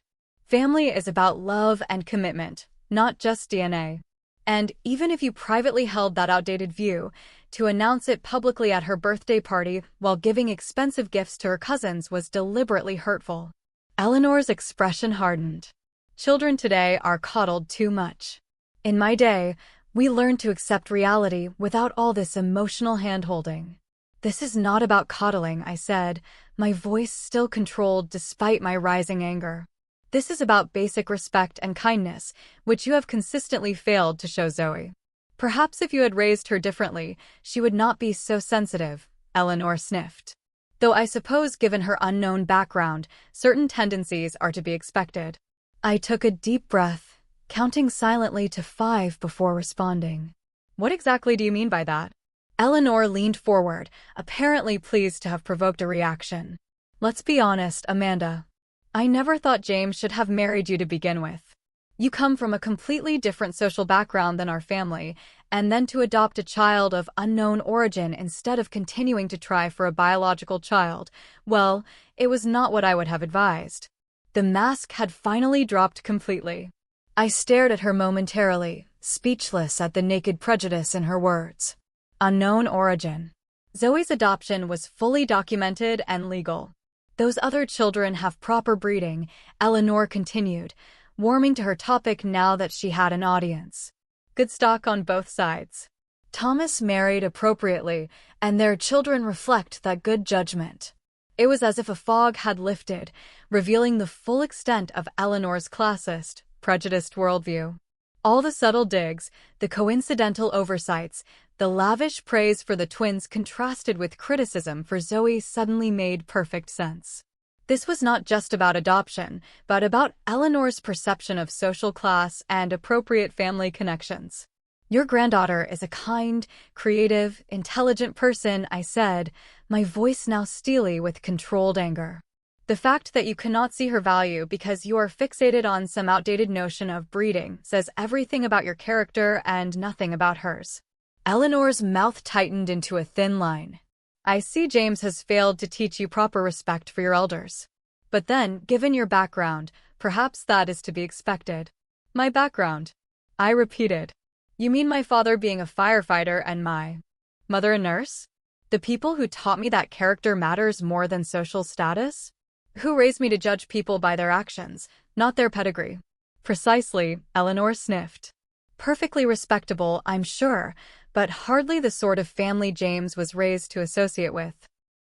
Speaker 1: "Family is about love and commitment, not just DNA. And even if you privately held that outdated view, to announce it publicly at her birthday party while giving expensive gifts to her cousins was deliberately hurtful." Eleanor's expression hardened. "Children today are coddled too much. In my day, we learned to accept reality without all this emotional hand-holding." "This is not about coddling," I said, my voice still controlled despite my rising anger. "This is about basic respect and kindness, which you have consistently failed to show Zoe. Perhaps if you had raised her differently, she would not be so sensitive," Eleanor sniffed. "Though I suppose given her unknown background, certain tendencies are to be expected." I took a deep breath, counting silently to 5 before responding. "What exactly do you mean by that?" Eleanor leaned forward, apparently pleased to have provoked a reaction. "Let's be honest, Amanda. I never thought James should have married you to begin with. You come from a completely different social background than our family, and then to adopt a child of unknown origin instead of continuing to try for a biological child, well, it was not what I would have advised." The mask had finally dropped completely. I stared at her momentarily, speechless at the naked prejudice in her words. Unknown origin. Zoe's adoption was fully documented and legal. "Those other children have proper breeding," Eleanor continued, warming to her topic now that she had an audience. "Good stock on both sides. Thomas married appropriately, and their children reflect that good judgment." It was as if a fog had lifted, revealing the full extent of Eleanor's classist, prejudiced worldview. All the subtle digs, the coincidental oversights, the lavish praise for the twins contrasted with criticism for Zoe suddenly made perfect sense. This was not just about adoption, but about Eleanor's perception of social class and appropriate family connections. "Your granddaughter is a kind, creative, intelligent person," I said, my voice now steely with controlled anger. "The fact that you cannot see her value because you are fixated on some outdated notion of breeding says everything about your character and nothing about hers." Eleanor's mouth tightened into a thin line. "I see James has failed to teach you proper respect for your elders. But then, given your background, perhaps that is to be expected." "My background?" I repeated. "You mean my father being a firefighter and my mother a nurse? The people who taught me that character matters more than social status? Who raised me to judge people by their actions, not their pedigree?" "Precisely," Eleanor sniffed. "Perfectly respectable, I'm sure, but hardly the sort of family James was raised to associate with.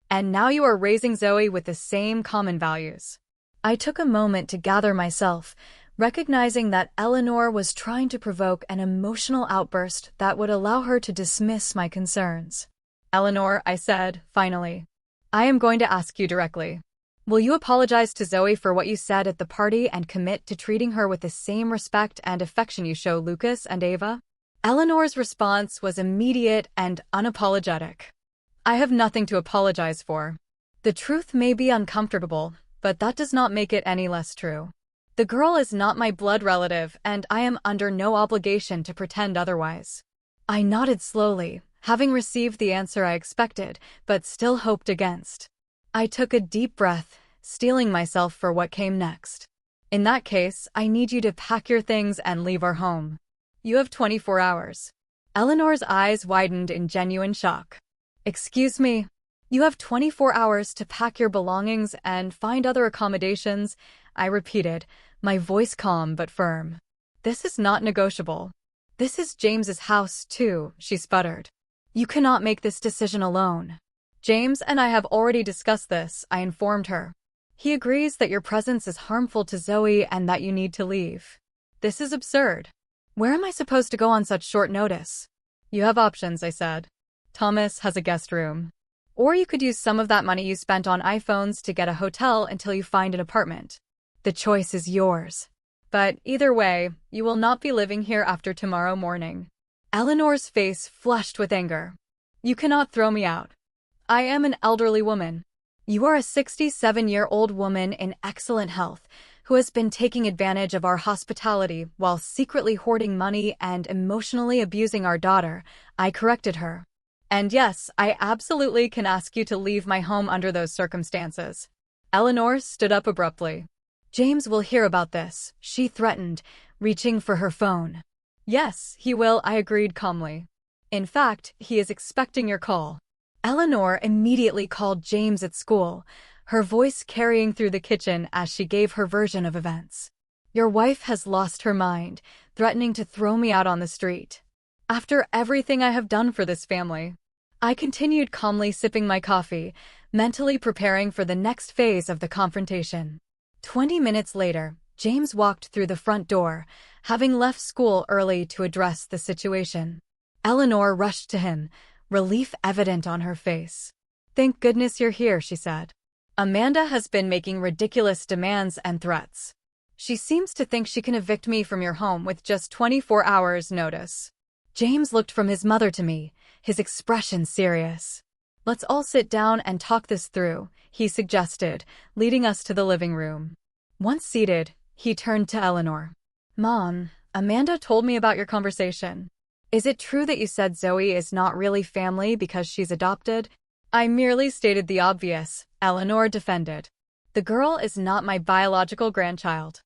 Speaker 1: And now you are raising Zoe with the same common values. I took a moment to gather myself, recognizing that Eleanor was trying to provoke an emotional outburst that would allow her to dismiss my concerns. Eleanor, I said, finally, I am going to ask you directly. Will you apologize to Zoe for what you said at the party and commit to treating her with the same respect and affection you show Lucas and Ava? Eleanor's response was immediate and unapologetic. I have nothing to apologize for. The truth may be uncomfortable, but that does not make it any less true. The girl is not my blood relative, and I am under no obligation to pretend otherwise. I nodded slowly, having received the answer I expected, but still hoped against. I took a deep breath, steeling myself for what came next. In that case, I need you to pack your things and leave our home. You have 24 hours. Eleanor's eyes widened in genuine shock. Excuse me? You have 24 hours to pack your belongings and find other accommodations, I repeated, my voice calm but firm. This is not negotiable. This is James's house, too, she sputtered. You cannot make this decision alone. James and I have already discussed this, I informed her. He agrees that your presence is harmful to Zoe and that you need to leave. This is absurd. Where am I supposed to go on such short notice? You have options, I said. Thomas has a guest room. Or you could use some of that money you spent on iPhones to get a hotel until you find an apartment. The choice is yours. But either way, you will not be living here after tomorrow morning. Eleanor's face flushed with anger. You cannot throw me out. I am an elderly woman. You are a 67-year-old woman in excellent health who has been taking advantage of our hospitality while secretly hoarding money and emotionally abusing our daughter, I corrected her. And yes, I absolutely can ask you to leave my home under those circumstances. Eleanor stood up abruptly. James will hear about this, she threatened, reaching for her phone. Yes, he will, I agreed calmly. In fact, he is expecting your call. Eleanor immediately called James at school, her voice carrying through the kitchen as she gave her version of events. Your wife has lost her mind, threatening to throw me out on the street. After everything I have done for this family. I continued calmly sipping my coffee, mentally preparing for the next phase of the confrontation. 20 minutes later, James walked through the front door, having left school early to address the situation. Eleanor rushed to him, relief evident on her face. Thank goodness you're here, she said. Amanda has been making ridiculous demands and threats. She seems to think she can evict me from your home with just 24 hours' notice. James looked from his mother to me, his expression serious. Let's all sit down and talk this through, he suggested, leading us to the living room. Once seated, he turned to Eleanor. Mom, Amanda told me about your conversation. Is it true that you said Zoe is not really family because she's adopted? I merely stated the obvious, Eleanor defended. The girl is not my biological grandchild.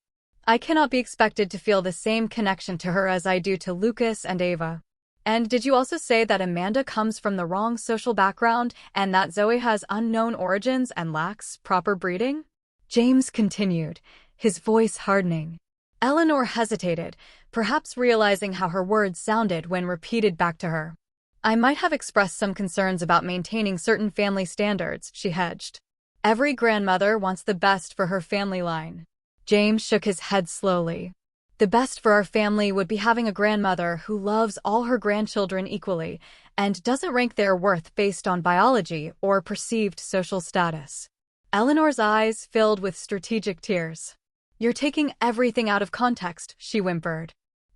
Speaker 1: I cannot be expected to feel the same connection to her as I do to Lucas and Ava. And did you also say that Amanda comes from the wrong social background and that Zoe has unknown origins and lacks proper breeding? James continued, his voice hardening. Eleanor hesitated, perhaps realizing how her words sounded when repeated back to her. I might have expressed some concerns about maintaining certain family standards, she hedged. Every grandmother wants the best for her family line. James shook his head slowly. The best for our family would be having a grandmother who loves all her grandchildren equally and doesn't rank their worth based on biology or perceived social status. Eleanor's eyes filled with strategic tears. You're taking everything out of context, she whimpered.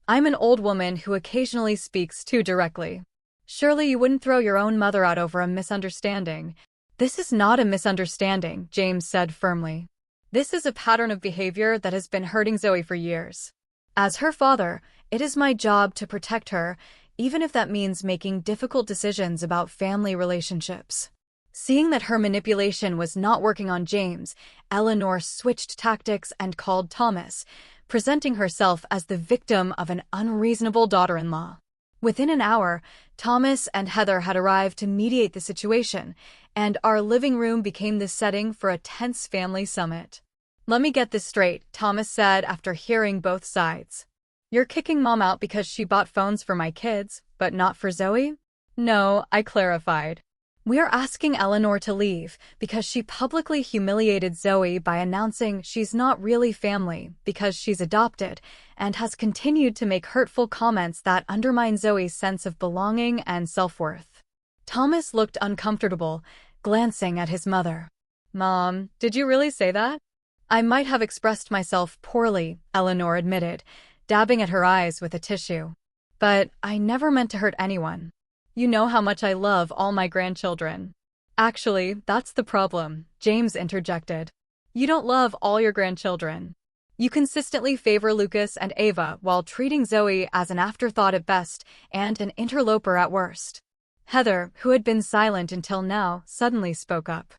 Speaker 1: I'm an old woman who occasionally speaks too directly. Surely you wouldn't throw your own mother out over a misunderstanding. This is not a misunderstanding, James said firmly. This is a pattern of behavior that has been hurting Zoe for years. As her father, it is my job to protect her, even if that means making difficult decisions about family relationships. Seeing that her manipulation was not working on James, Eleanor switched tactics and called Thomas, presenting herself as the victim of an unreasonable daughter-in-law. Within an hour, Thomas and Heather had arrived to mediate the situation, and our living room became the setting for a tense family summit. Let me get this straight, Thomas said after hearing both sides. You're kicking Mom out because she bought phones for my kids, but not for Zoe? No, I clarified. We're asking Eleanor to leave because she publicly humiliated Zoe by announcing she's not really family because she's adopted and has continued to make hurtful comments that undermine Zoe's sense of belonging and self-worth. Thomas looked uncomfortable, glancing at his mother. Mom, did you really say that? I might have expressed myself poorly, Eleanor admitted, dabbing at her eyes with a tissue. But I never meant to hurt anyone. You know how much I love all my grandchildren. Actually, that's the problem, James interjected. You don't love all your grandchildren. You consistently favor Lucas and Ava while treating Zoe as an afterthought at best and an interloper at worst. Heather, who had been silent until now, suddenly spoke up.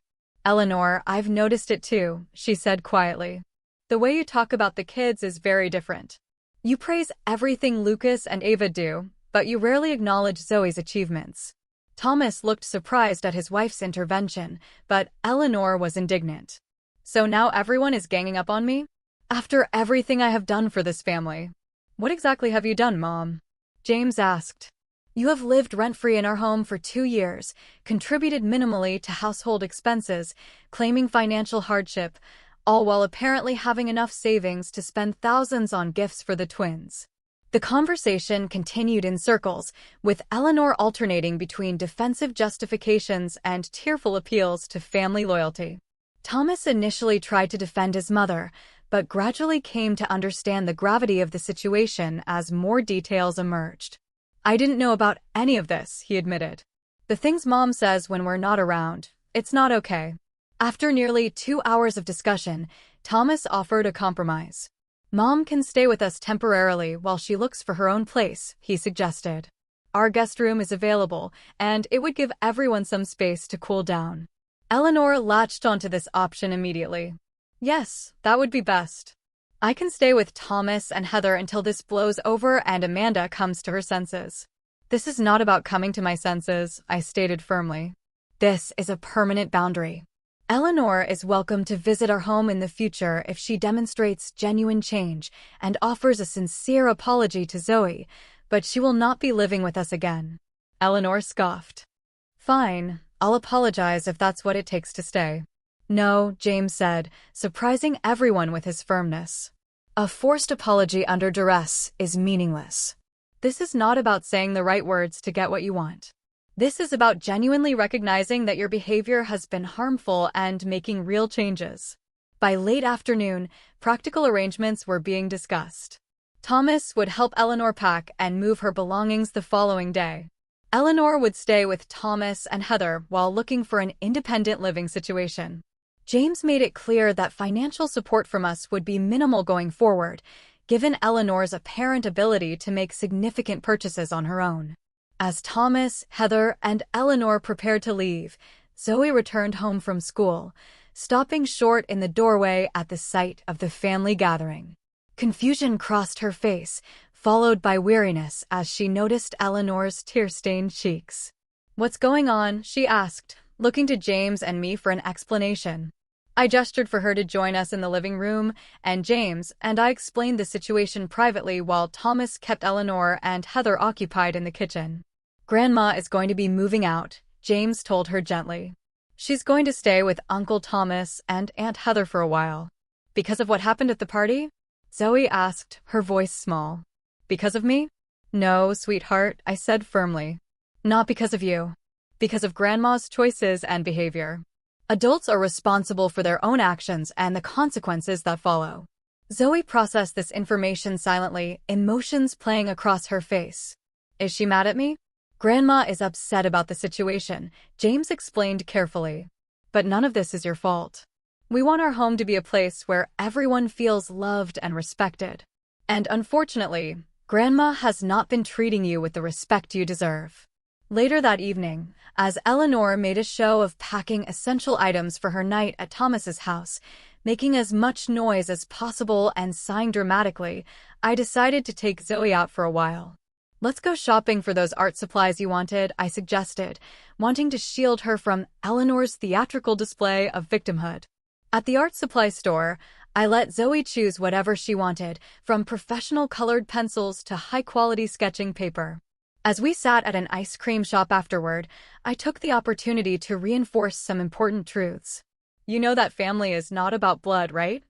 Speaker 1: Eleanor, I've noticed it too, she said quietly. The way you talk about the kids is very different. You praise everything Lucas and Ava do, but you rarely acknowledge Zoe's achievements. Thomas looked surprised at his wife's intervention, but Eleanor was indignant. So now everyone is ganging up on me? After everything I have done for this family. What exactly have you done, Mom? James asked. You have lived rent-free in our home for 2 years, contributed minimally to household expenses, claiming financial hardship, all while apparently having enough savings to spend thousands on gifts for the twins. The conversation continued in circles, with Eleanor alternating between defensive justifications and tearful appeals to family loyalty. Thomas initially tried to defend his mother, but gradually came to understand the gravity of the situation as more details emerged. I didn't know about any of this, he admitted. The things Mom says when we're not around, it's not okay. After nearly 2 hours of discussion, Thomas offered a compromise. Mom can stay with us temporarily while she looks for her own place, he suggested. Our guest room is available, and it would give everyone some space to cool down. Eleanor latched onto this option immediately. Yes, that would be best. I can stay with Thomas and Heather until this blows over and Amanda comes to her senses. This is not about coming to my senses, I stated firmly. This is a permanent boundary. Eleanor is welcome to visit our home in the future if she demonstrates genuine change and offers a sincere apology to Zoe, but she will not be living with us again. Eleanor scoffed. Fine, I'll apologize if that's what it takes to stay. No, James said, surprising everyone with his firmness. A forced apology under duress is meaningless. This is not about saying the right words to get what you want. This is about genuinely recognizing that your behavior has been harmful and making real changes. By late afternoon, practical arrangements were being discussed. Thomas would help Eleanor pack and move her belongings the following day. Eleanor would stay with Thomas and Heather while looking for an independent living situation. James made it clear that financial support from us would be minimal going forward, given Eleanor's apparent ability to make significant purchases on her own. As Thomas, Heather, and Eleanor prepared to leave, Zoe returned home from school, stopping short in the doorway at the sight of the family gathering. Confusion crossed her face, followed by weariness as she noticed Eleanor's tear-stained cheeks. What's going on? She asked, looking to James and me for an explanation. I gestured for her to join us in the living room, and James and I explained the situation privately while Thomas kept Eleanor and Heather occupied in the kitchen. Grandma is going to be moving out, James told her gently. She's going to stay with Uncle Thomas and Aunt Heather for a while. Because of what happened at the party? Zoe asked, her voice small. Because of me? No, sweetheart, I said firmly. Not because of you. Because of Grandma's choices and behavior. Adults are responsible for their own actions and the consequences that follow. Zoe processed this information silently, emotions playing across her face. Is she mad at me? Grandma is upset about the situation, James explained carefully. But none of this is your fault. We want our home to be a place where everyone feels loved and respected. And unfortunately, Grandma has not been treating you with the respect you deserve. Later that evening, as Eleanor made a show of packing essential items for her night at Thomas's house, making as much noise as possible and sighing dramatically, I decided to take Zoe out for a while. Let's go shopping for those art supplies you wanted, I suggested, wanting to shield her from Eleanor's theatrical display of victimhood. At the art supply store, I let Zoe choose whatever she wanted, from professional colored pencils to high-quality sketching paper. As we sat at an ice cream shop afterward, I took the opportunity to reinforce some important truths. You know that family is not about blood, right?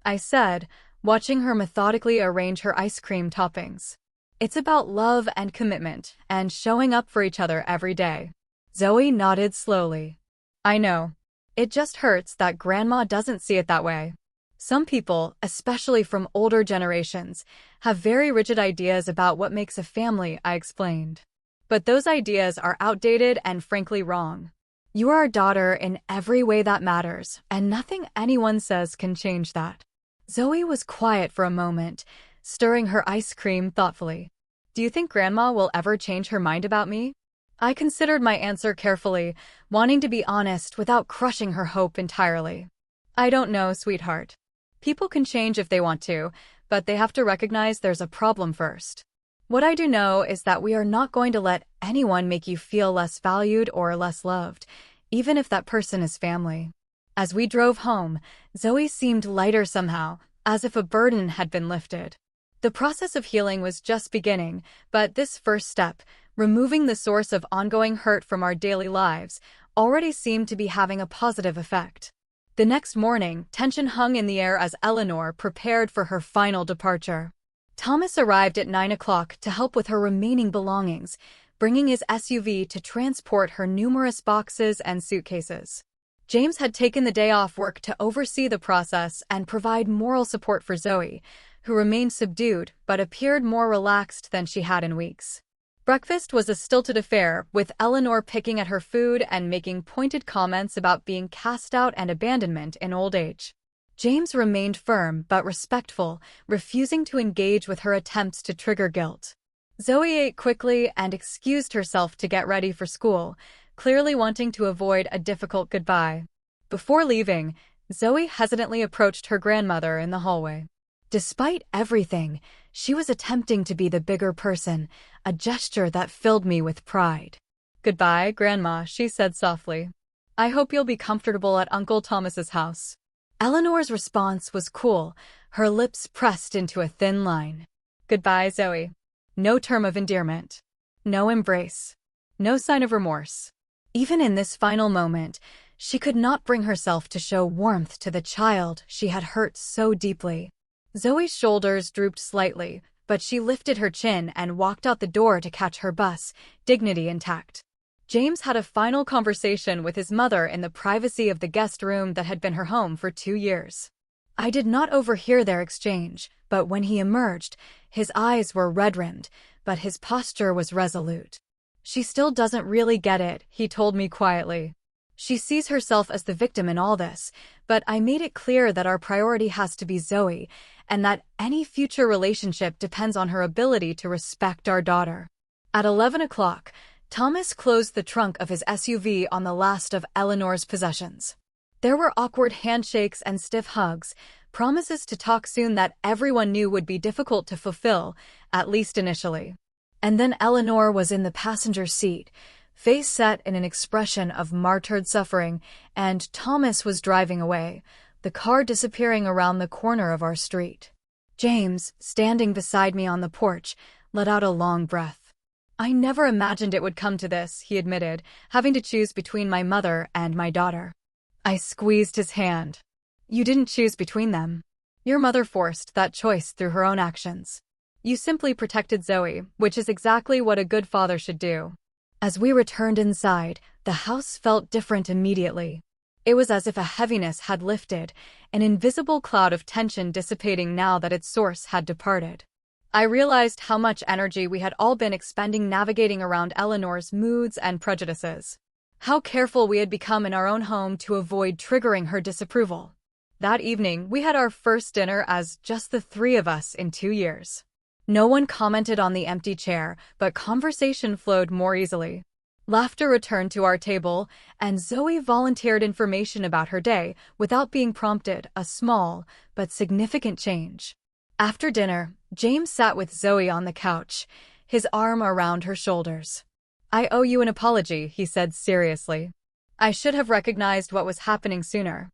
Speaker 1: I said, watching her methodically arrange her ice cream toppings. It's about love and commitment, and showing up for each other every day. Zoe nodded slowly. I know. It just hurts that Grandma doesn't see it that way. Some people, especially from older generations, have very rigid ideas about what makes a family, I explained. But those ideas are outdated and frankly wrong. You are our daughter in every way that matters, and nothing anyone says can change that. Zoe was quiet for a moment, stirring her ice cream thoughtfully. Do you think Grandma will ever change her mind about me? I considered my answer carefully, wanting to be honest without crushing her hope entirely. I don't know, sweetheart. People can change if they want to, but they have to recognize there's a problem first. What I do know is that we are not going to let anyone make you feel less valued or less loved, even if that person is family. As we drove home, Zoe seemed lighter somehow, as if a burden had been lifted. The process of healing was just beginning, but this first step, removing the source of ongoing hurt from our daily lives, already seemed to be having a positive effect. The next morning, tension hung in the air as Eleanor prepared for her final departure. Thomas arrived at 9 o'clock to help with her remaining belongings, bringing his SUV to transport her numerous boxes and suitcases. James had taken the day off work to oversee the process and provide moral support for Zoe, who remained subdued but appeared more relaxed than she had in weeks. Breakfast was a stilted affair, with Eleanor picking at her food and making pointed comments about being cast out and abandonment in old age. James remained firm but respectful, refusing to engage with her attempts to trigger guilt. Zoe ate quickly and excused herself to get ready for school, clearly wanting to avoid a difficult goodbye. Before leaving, Zoe hesitantly approached her grandmother in the hallway. Despite everything, she was attempting to be the bigger person, a gesture that filled me with pride. Goodbye, Grandma, she said softly. I hope you'll be comfortable at Uncle Thomas's house. Eleanor's response was cool, her lips pressed into a thin line. Goodbye, Zoe. No term of endearment. No embrace. No sign of remorse. Even in this final moment, she could not bring herself to show warmth to the child she had hurt so deeply. Zoe's shoulders drooped slightly, but she lifted her chin and walked out the door to catch her bus, dignity intact. James had a final conversation with his mother in the privacy of the guest room that had been her home for 2 years. I did not overhear their exchange, but when he emerged, his eyes were red-rimmed, but his posture was resolute. She still doesn't really get it, he told me quietly. She sees herself as the victim in all this, but I made it clear that our priority has to be Zoe, and that any future relationship depends on her ability to respect our daughter. At 11 o'clock, Thomas closed the trunk of his SUV on the last of Eleanor's possessions. There were awkward handshakes and stiff hugs, promises to talk soon that everyone knew would be difficult to fulfill, at least initially. And then Eleanor was in the passenger seat, face set in an expression of martyred suffering, and Thomas was driving away, the car disappearing around the corner of our street. James, standing beside me on the porch, let out a long breath. I never imagined it would come to this, he admitted, having to choose between my mother and my daughter. I squeezed his hand. You didn't choose between them. Your mother forced that choice through her own actions. You simply protected Zoe, which is exactly what a good father should do. As we returned inside, the house felt different immediately. It was as if a heaviness had lifted, an invisible cloud of tension dissipating now that its source had departed. I realized how much energy we had all been expending navigating around Eleanor's moods and prejudices. How careful we had become in our own home to avoid triggering her disapproval. That evening, we had our first dinner as just the 3 of us in 2 years. No one commented on the empty chair, but conversation flowed more easily. Laughter returned to our table, and Zoe volunteered information about her day without being prompted, a small but significant change. After dinner, James sat with Zoe on the couch, his arm around her shoulders. I owe you an apology, he said seriously. I should have recognized what was happening sooner.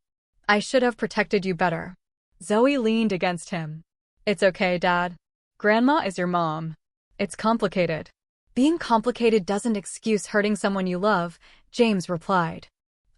Speaker 1: I should have protected you better. Zoe leaned against him. It's okay, Dad. Grandma is your mom. It's complicated. Being complicated doesn't excuse hurting someone you love, James replied.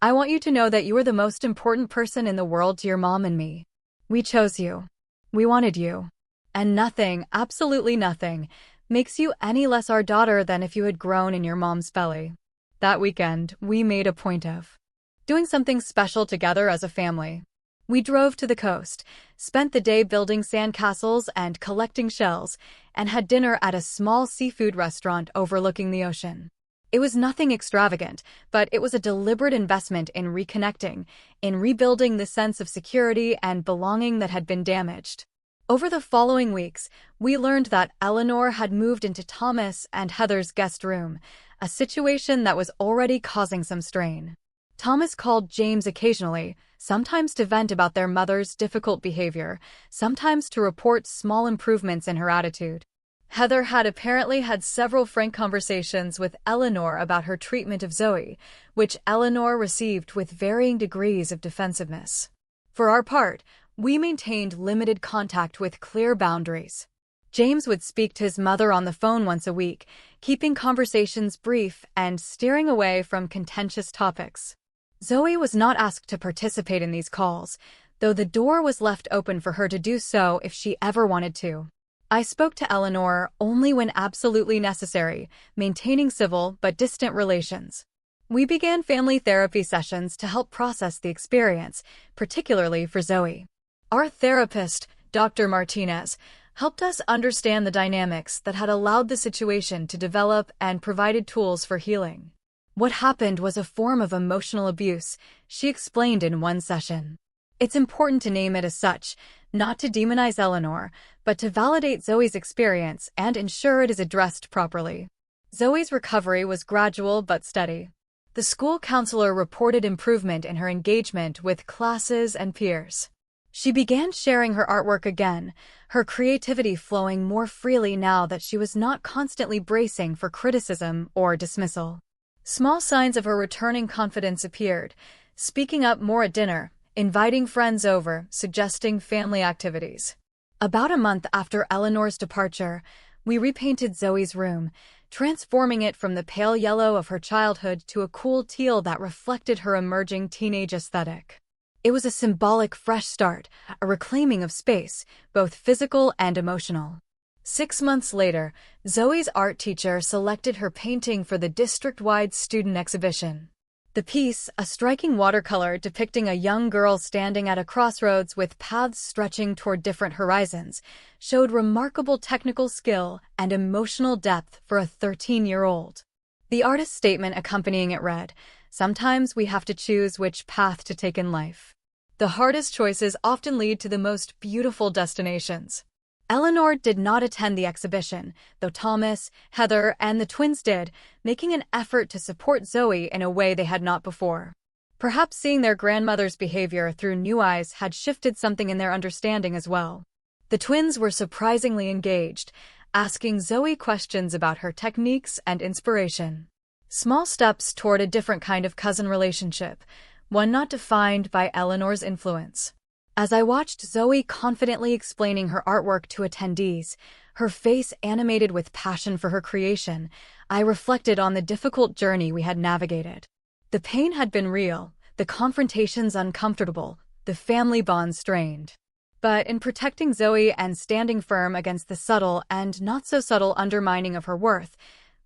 Speaker 1: I want you to know that you are the most important person in the world to your mom and me. We chose you. We wanted you. And nothing, absolutely nothing, makes you any less our daughter than if you had grown in your mom's belly. That weekend, we made a point of doing something special together as a family. We drove to the coast, spent the day building sandcastles and collecting shells, and had dinner at a small seafood restaurant overlooking the ocean. It was nothing extravagant, but it was a deliberate investment in reconnecting, in rebuilding the sense of security and belonging that had been damaged. Over the following weeks, we learned that Eleanor had moved into Thomas and Heather's guest room, a situation that was already causing some strain. Thomas called James occasionally, sometimes to vent about their mother's difficult behavior, sometimes to report small improvements in her attitude. Heather had apparently had several frank conversations with Eleanor about her treatment of Zoe, which Eleanor received with varying degrees of defensiveness. For our part, we maintained limited contact with clear boundaries. James would speak to his mother on the phone once a week, keeping conversations brief and steering away from contentious topics. Zoe was not asked to participate in these calls, though the door was left open for her to do so if she ever wanted to. I spoke to Eleanor only when absolutely necessary, maintaining civil but distant relations. We began family therapy sessions to help process the experience, particularly for Zoe. Our therapist, Dr. Martinez, helped us understand the dynamics that had allowed the situation to develop and provided tools for healing. What happened was a form of emotional abuse, she explained in one session. It's important to name it as such, not to demonize Eleanor, but to validate Zoe's experience and ensure it is addressed properly. Zoe's recovery was gradual but steady. The school counselor reported improvement in her engagement with classes and peers. She began sharing her artwork again, her creativity flowing more freely now that she was not constantly bracing for criticism or dismissal. Small signs of her returning confidence appeared, speaking up more at dinner, inviting friends over, suggesting family activities. About a month after Eleanor's departure, we repainted Zoe's room, transforming it from the pale yellow of her childhood to a cool teal that reflected her emerging teenage aesthetic. It was a symbolic fresh start, a reclaiming of space, both physical and emotional. 6 months later, Zoe's art teacher selected her painting for the district-wide student exhibition. The piece, a striking watercolor depicting a young girl standing at a crossroads with paths stretching toward different horizons, showed remarkable technical skill and emotional depth for a 13-year-old. The artist's statement accompanying it read, "Sometimes we have to choose which path to take in life. The hardest choices often lead to the most beautiful destinations." Eleanor did not attend the exhibition, though Thomas, Heather, and the twins did, making an effort to support Zoe in a way they had not before. Perhaps seeing their grandmother's behavior through new eyes had shifted something in their understanding as well. The twins were surprisingly engaged, asking Zoe questions about her techniques and inspiration. Small steps toward a different kind of cousin relationship, one not defined by Eleanor's influence. As I watched Zoe confidently explaining her artwork to attendees, her face animated with passion for her creation, I reflected on the difficult journey we had navigated. The pain had been real, the confrontations uncomfortable, the family bond strained. But in protecting Zoe and standing firm against the subtle and not-so-subtle undermining of her worth,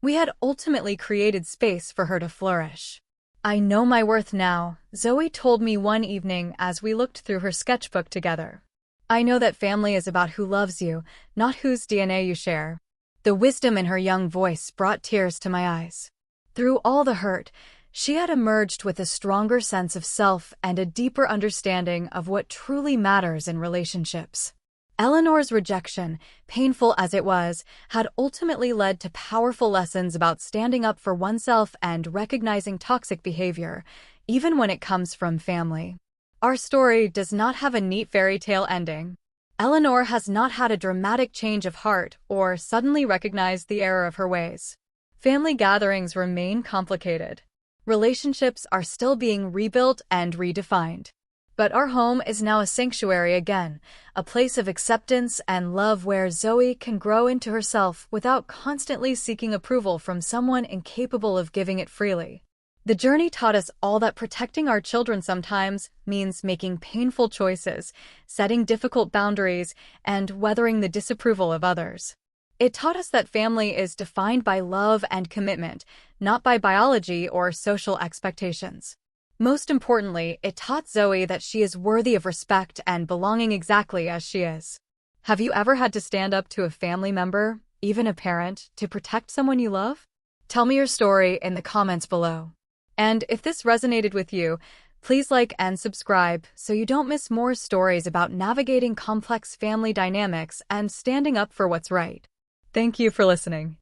Speaker 1: we had ultimately created space for her to flourish. "I know my worth now," Zoe told me one evening as we looked through her sketchbook together. "I know that family is about who loves you, not whose DNA you share." The wisdom in her young voice brought tears to my eyes. Through all the hurt, she had emerged with a stronger sense of self and a deeper understanding of what truly matters in relationships. Eleanor's rejection, painful as it was, had ultimately led to powerful lessons about standing up for oneself and recognizing toxic behavior, even when it comes from family. Our story does not have a neat fairy tale ending. Eleanor has not had a dramatic change of heart or suddenly recognized the error of her ways. Family gatherings remain complicated. Relationships are still being rebuilt and redefined. But our home is now a sanctuary again, a place of acceptance and love where Zoe can grow into herself without constantly seeking approval from someone incapable of giving it freely. The journey taught us all that protecting our children sometimes means making painful choices, setting difficult boundaries, and weathering the disapproval of others. It taught us that family is defined by love and commitment, not by biology or social expectations. Most importantly, it taught Zoe that she is worthy of respect and belonging exactly as she is. Have you ever had to stand up to a family member, even a parent, to protect someone you love? Tell me your story in the comments below. And if this resonated with you, please like and subscribe so you don't miss more stories about navigating complex family dynamics and standing up for what's right. Thank you for listening.